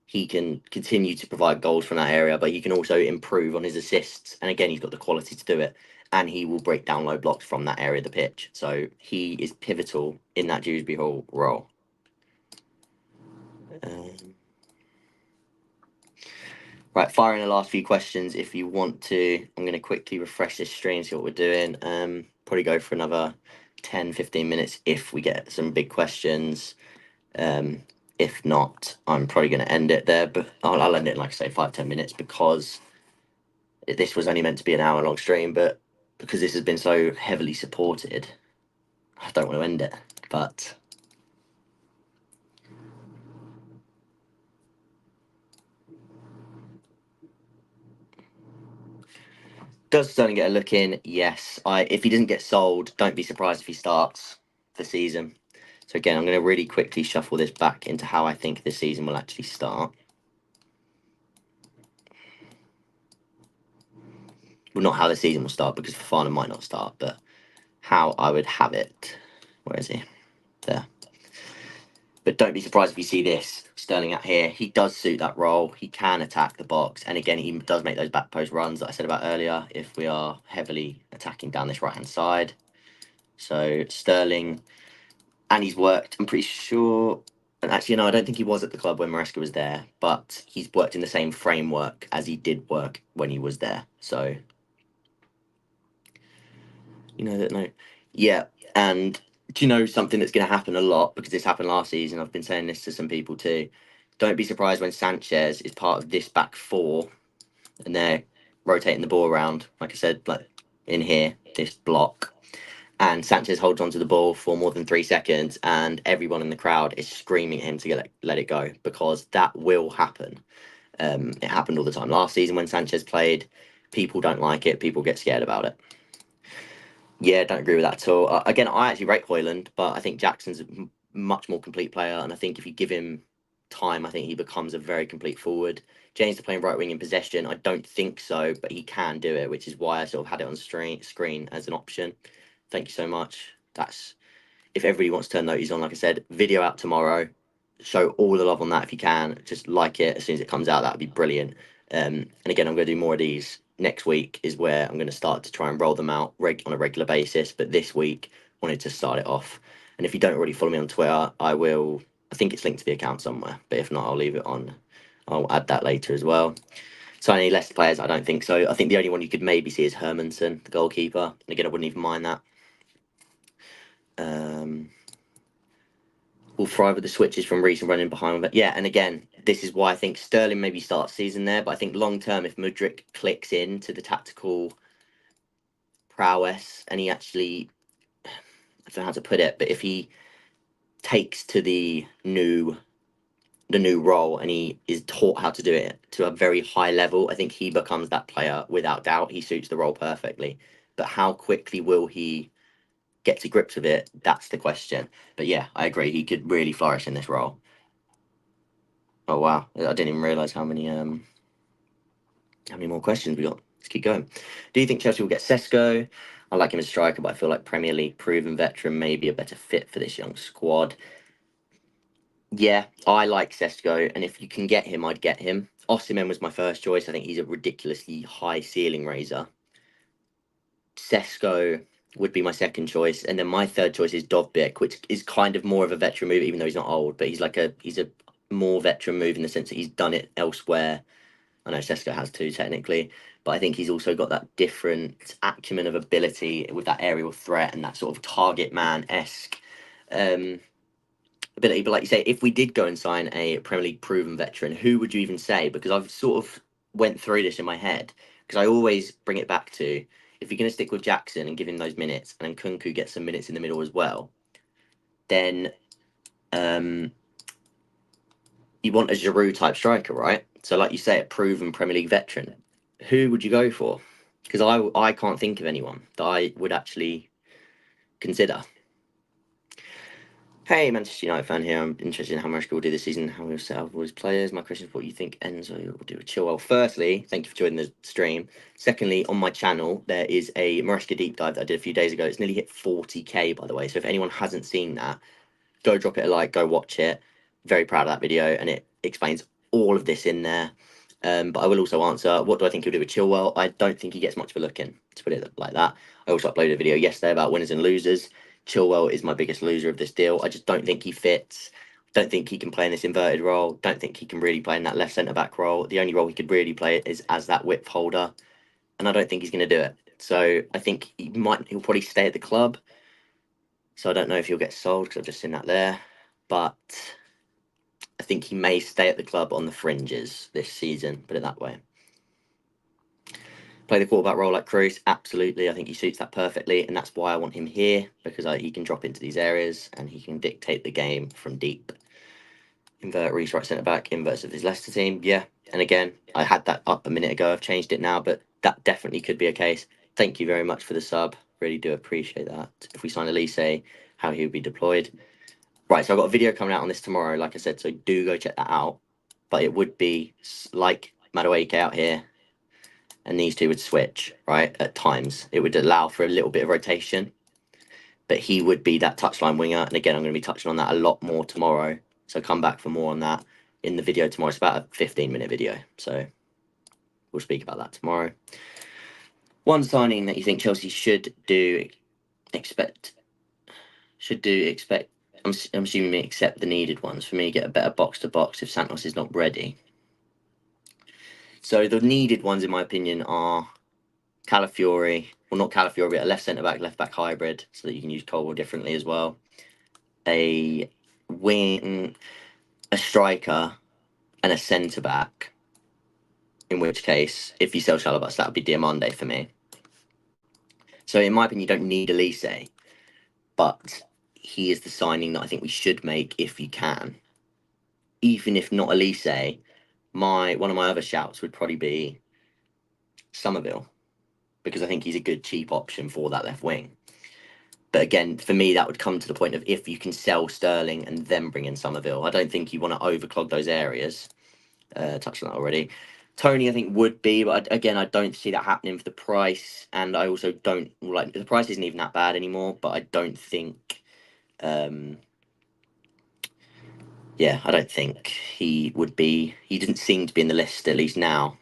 he can continue to provide goals from that area, but he can also improve on his assists. And again, he's got the quality to do it. And he will break down low blocks from that area of the pitch. So he is pivotal in that Dewsbury Hall role. Right, firing the last few questions if you want to. I'm going to quickly refresh this stream, see what we're doing. Probably go for another 10, 15 minutes if we get some big questions. If not, I'm probably going to end it there. But I'll end it in, like I say, 5-10 minutes, because this was only meant to be an hour-long stream. But because this has been so heavily supported, I don't want to end it. But does Sterling get a look in? Yes. If he doesn't get sold, don't be surprised if he starts the season. So again, I'm going to really quickly shuffle this back into how I think the season will actually start. Well, not how the season will start, because Fafana might not start, but how I would have it. Where is he? There. But don't be surprised if you see this Sterling out here. He does suit that role. He can attack the box. And again, he does make those back post runs that I said about earlier if we are heavily attacking down this right-hand side. So Sterling, and he's worked, I'm pretty sure. And actually, no, I don't think he was at the club when Maresca was there, but he's worked in the same framework as he did work when he was there. So, you know that, no. Yeah. And do you know something that's going to happen a lot, because this happened last season? I've been saying this to some people too. Don't be surprised when Sanchez is part of this back four and they're rotating the ball around, like I said, like in here, this block. And Sanchez holds onto the ball for more than 3 seconds, and everyone in the crowd is screaming at him to let it go, because that will happen. It happened all the time last season when Sanchez played. People don't like it. People get scared about it. Yeah, don't agree with that at all. Again, I actually rate Hoyland, but I think Jackson's a much more complete player, and I think if you give him time, I think he becomes a very complete forward. James to playing right wing in possession, I don't think so, but he can do it, which is why I sort of had it on screen as an option. Thank you so much. That's, if everybody wants to turn notice on, like I said, video out tomorrow. Show all the love on that if you can. Just like it as soon as it comes out. That would be brilliant. And again, I'm going to do more of these next week. Is where I'm going to start to try and roll them out on a regular basis. But this week, wanted to start it off. And if you don't already follow me on Twitter, I will. I think it's linked to the account somewhere. But if not, I'll leave it on. I'll add that later as well. So any less players? I don't think so. I think the only one you could maybe see is Hermanson, the goalkeeper. And again, I wouldn't even mind that. Will thrive with the switches from Reece and running behind. But yeah, and again, this is why I think Sterling maybe starts season there. But I think long term, if Mudryk clicks into the tactical prowess and he actually, I don't know how to put it, but if he takes to the new role and he is taught how to do it to a very high level, I think he becomes that player without doubt. He suits the role perfectly. But how quickly will he get to grips with it? That's the question. But yeah, I agree. He could really flourish in this role. Oh wow! I didn't even realise how many more questions we got. Let's keep going. Do you think Chelsea will get Sesko? I like him as a striker, but I feel like Premier League proven veteran may be a better fit for this young squad. Yeah, I like Sesko, and if you can get him, I'd get him. Osimhen was my first choice. I think he's a ridiculously high ceiling raiser. Sesko would be my second choice, and then my third choice is Dovbyk, which is kind of more of a veteran move, even though he's not old. But he's a more veteran move in the sense that he's done it elsewhere. I know Sesko has too, technically, but I think he's also got that different acumen of ability with that aerial threat and that sort of target man esque ability. But like you say, if we did go and sign a Premier League proven veteran, who would you even say? Because I've sort of went through this in my head, because I always bring it back to, if you're going to stick with Jackson and give him those minutes, and then Nkunku gets some minutes in the middle as well, then you want a Giroud type striker, right? So, like you say, a proven Premier League veteran. Who would you go for? Because I can't think of anyone that I would actually consider. Hey, Manchester United fan here. I'm interested in how Maresca will do this season, how he'll set up all his players. My question is what you think Enzo will do with Chilwell. Firstly, thank you for joining the stream. Secondly, on my channel, there is a Maresca deep dive that I did a few days ago. It's nearly hit 40k, by the way. So if anyone hasn't seen that, go drop it a like, go watch it. Very proud of that video, and it explains all of this in there. But I will also answer, what do I think he'll do with Chilwell? I don't think he gets much of a look in, to put it like that. I also uploaded a video yesterday about winners and losers. Chilwell is my biggest loser of this deal. I just don't think he fits. Don't think he can play in this inverted role. Don't think he can really play in that left centre-back role. The only role he could really play is as that width holder, and I don't think he's going to do it. So I think he'll probably stay at the club. So I don't know if he'll get sold, because I've just seen that there. But I think he may stay at the club on the fringes this season, put it that way. Play the quarterback role like Cruz, absolutely. I think he suits that perfectly, and that's why I want him here, because he can drop into these areas and he can dictate the game from deep. Invert Reece right centre back, inverse of his Leicester team, yeah. And again, I had that up a minute ago. I've changed it now, but that definitely could be a case. Thank you very much for the sub. Really do appreciate that. If we sign Elise, how he would be deployed. Right, so I've got a video coming out on this tomorrow, like I said, so do go check that out. But it would be like Madueke out here, and these two would switch, right, at times. It would allow for a little bit of rotation, but he would be that touchline winger. And again, I'm going to be touching on that a lot more tomorrow. So come back for more on that in the video tomorrow. It's about a 15-minute video, so we'll speak about that tomorrow. One signing that you think Chelsea should expect. I'm assuming accept the needed ones. For me, get a better box-to-box if Santos is not ready. So the needed ones, in my opinion, are Calafiori. Well, not Calafiori, but a left centre-back, left-back hybrid, so that you can use Colwell differently as well. A wing, a striker, and a centre-back. In which case, if you sell Chalobah, that would be Diamande for me. So in my opinion, you don't need Elise, but he is the signing that I think we should make if you can. Even if not Elise, one of my other shouts would probably be Somerville, because I think he's a good cheap option for that left wing. But again, for me, that would come to the point of if you can sell Sterling and then bring in Somerville. I don't think you want to overclog those areas. Touched on that already. Tony, I think, would be, but again, I don't see that happening for the price, and I also don't like the price isn't even that bad anymore. But I don't think, I don't think he would be. He didn't seem to be in the list at least now,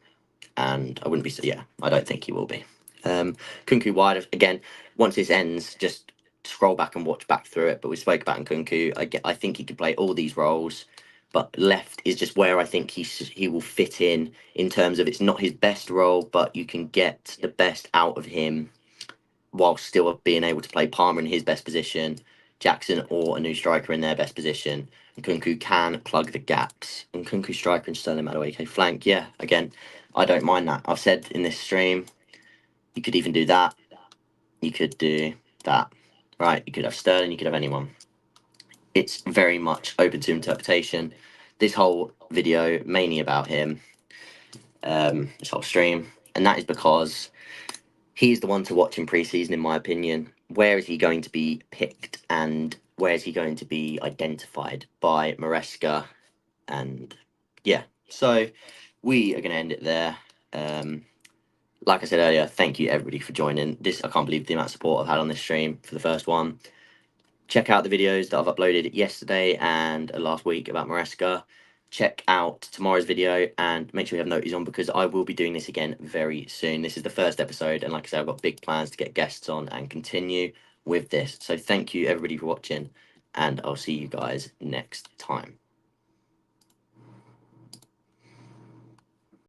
and I wouldn't be. Yeah, I don't think he will be. Nkunku wide again. Once this ends, just scroll back and watch back through it. But we spoke about Nkunku. I think he could play all these roles. But left is just where I think he will fit in terms of it's not his best role, but you can get the best out of him while still being able to play Palmer in his best position, Jackson or a new striker in their best position. And Nkunku can plug the gaps. And Nkunku striker and Sterling Madueke flank, yeah, again, I don't mind that. I've said in this stream, you could even do that. You could do that, right? You could have Sterling, you could have anyone. It's very much open to interpretation. This whole video mainly about him, this whole stream, and that is because he's the one to watch in pre-season, in my opinion. Where is he going to be picked, and where is he going to be identified by Maresca? And yeah, so we are going to end it there. Like I said earlier, thank you everybody for joining. I can't believe the amount of support I've had on this stream for the first one. Check out the videos that I've uploaded yesterday and last week about Maresca. Check out tomorrow's video and make sure you have notices on, because I will be doing this again very soon. This is the first episode, and like I said, I've got big plans to get guests on and continue with this. So thank you everybody for watching, and I'll see you guys next time.